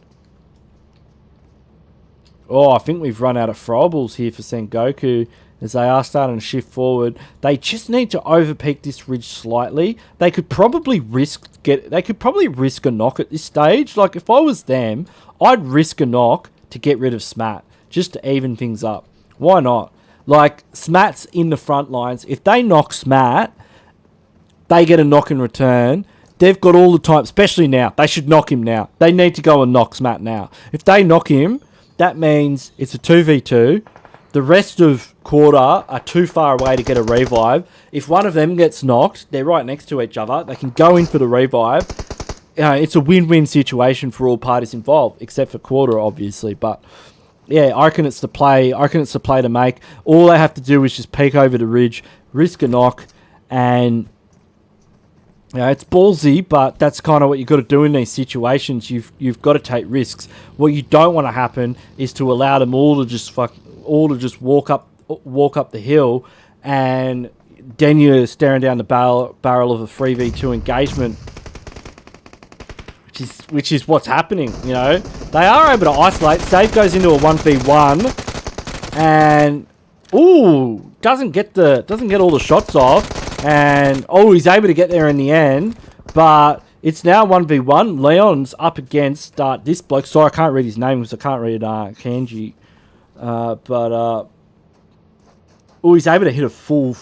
Oh, I think we've run out of throwables here for SENGOKU as they are starting to shift forward. They just need to overpeak this ridge slightly. They could probably risk a knock at this stage. Like, if I was them, I'd risk a knock to get rid of Smat just to even things up. Why not? Like, Smat's in the front lines. If they knock Smat, they get a knock in return. They've got all the time, especially now. They should knock him now. They need to go and knock Smat now. If they knock him, that means it's a 2v2. The rest of QUATER are too far away to get a revive. If one of them gets knocked, they're right next to each other. They can go in for the revive. It's a win-win situation for all parties involved, except for QUATER, obviously, but... yeah, I reckon it's the play. I reckon it's the play to make. All they have to do is just peek over the ridge, risk a knock, and you know, it's ballsy, but that's kind of what you've got to do in these situations. You've got to take risks. What you don't want to happen is to allow them all to just walk up the hill, and then you're staring down the barrel of a 3v2 engagement. Which is what's happening, you know. They are able to isolate. Save goes into a 1v1, and ooh, doesn't get all the shots off, and oh, he's able to get there in the end, but it's now 1v1. Leon's up against this bloke. Sorry, I can't read his name because I can't read kanji, but Oh, he's able to hit a full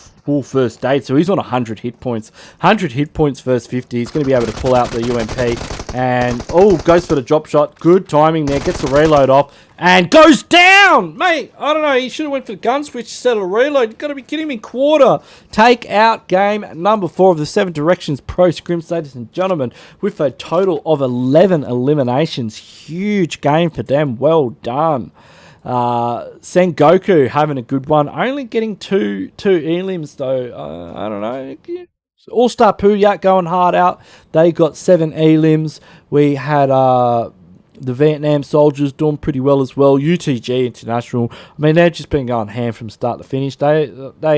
first aid, so he's on 100 hit points. 100 hit points first 50. He's going to be able to pull out the UMP. And, oh, goes for the drop shot. Good timing there. Gets the reload off. And goes down! Mate, I don't know. He should have went for the gun switch instead of reload. You've got to be kidding me. Quarter. Take out game number 4 of the 7 Directions Pro Scrims, ladies and gentlemen, with a total of 11 eliminations. Huge game for them. Well done. SENGOKU having a good one. Only getting two elims though. I don't know. All-Star PUYAT going hard out. They got 7 elims. We had the Vietnam Soldiers doing pretty well as well. UTG International. I mean, they've just been going ham from start to finish. They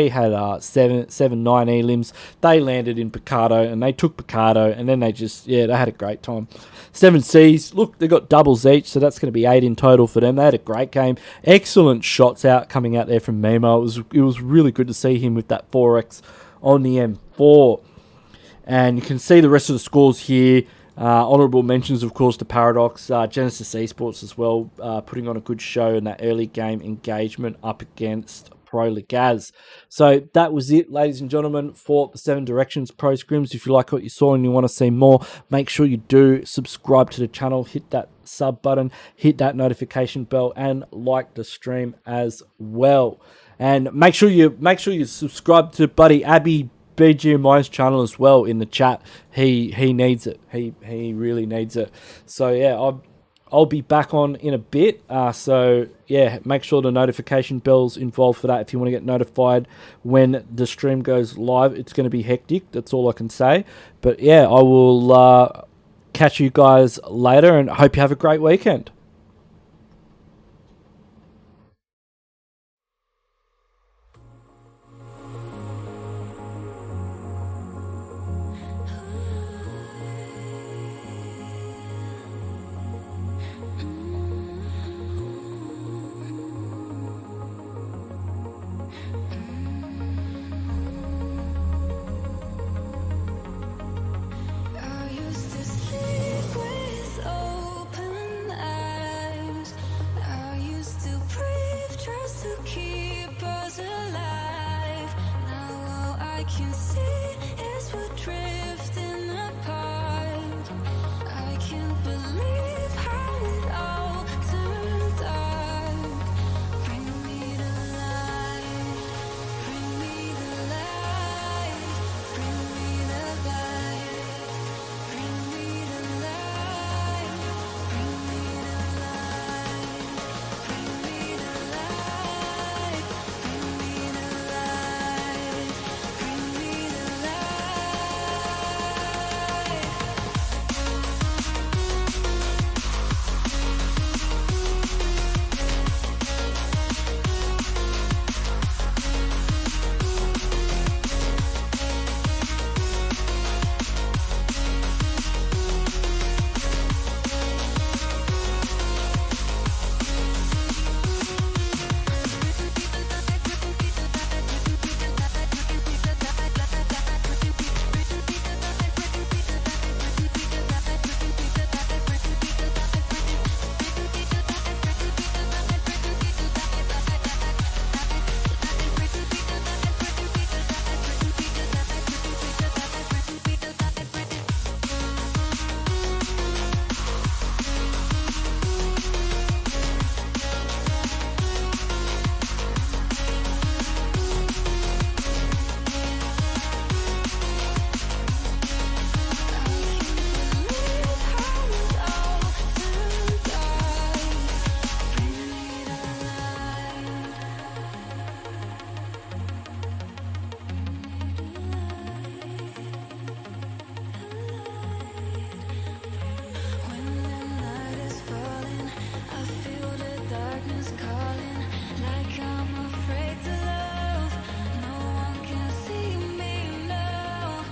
had 9 elims. They landed in Picardo and they took Picardo, and then they had a great time. 7 Cs. Look, they got doubles each, so that's going to be 8 in total for them. They had a great game. Excellent shots coming out there from Memo. It was really good to see him with that 4x on the M4. And you can see the rest of the scores here. Honourable mentions, of course, to Paradox, Genesis Esports as well, putting on a good show in that early game engagement up against PROLEGAZ. So that was it, ladies and gentlemen, for the 7 Directions Pro Scrims. If you like what you saw and you want to see more, make sure you do subscribe to the channel, hit that sub button, hit that notification bell, and like the stream as well. And make sure you subscribe to buddy Abby BGMI's channel as well in the chat. He needs it. He really needs it. So yeah, I'll be back on in a bit. So yeah, make sure the notification bell's involved for that if you want to get notified when the stream goes live. It's going to be hectic. That's all I can say. But yeah, I will catch you guys later, and I hope you have a great weekend. I used to sleep with open eyes. I used to breathe just to keep us alive. Now all I can see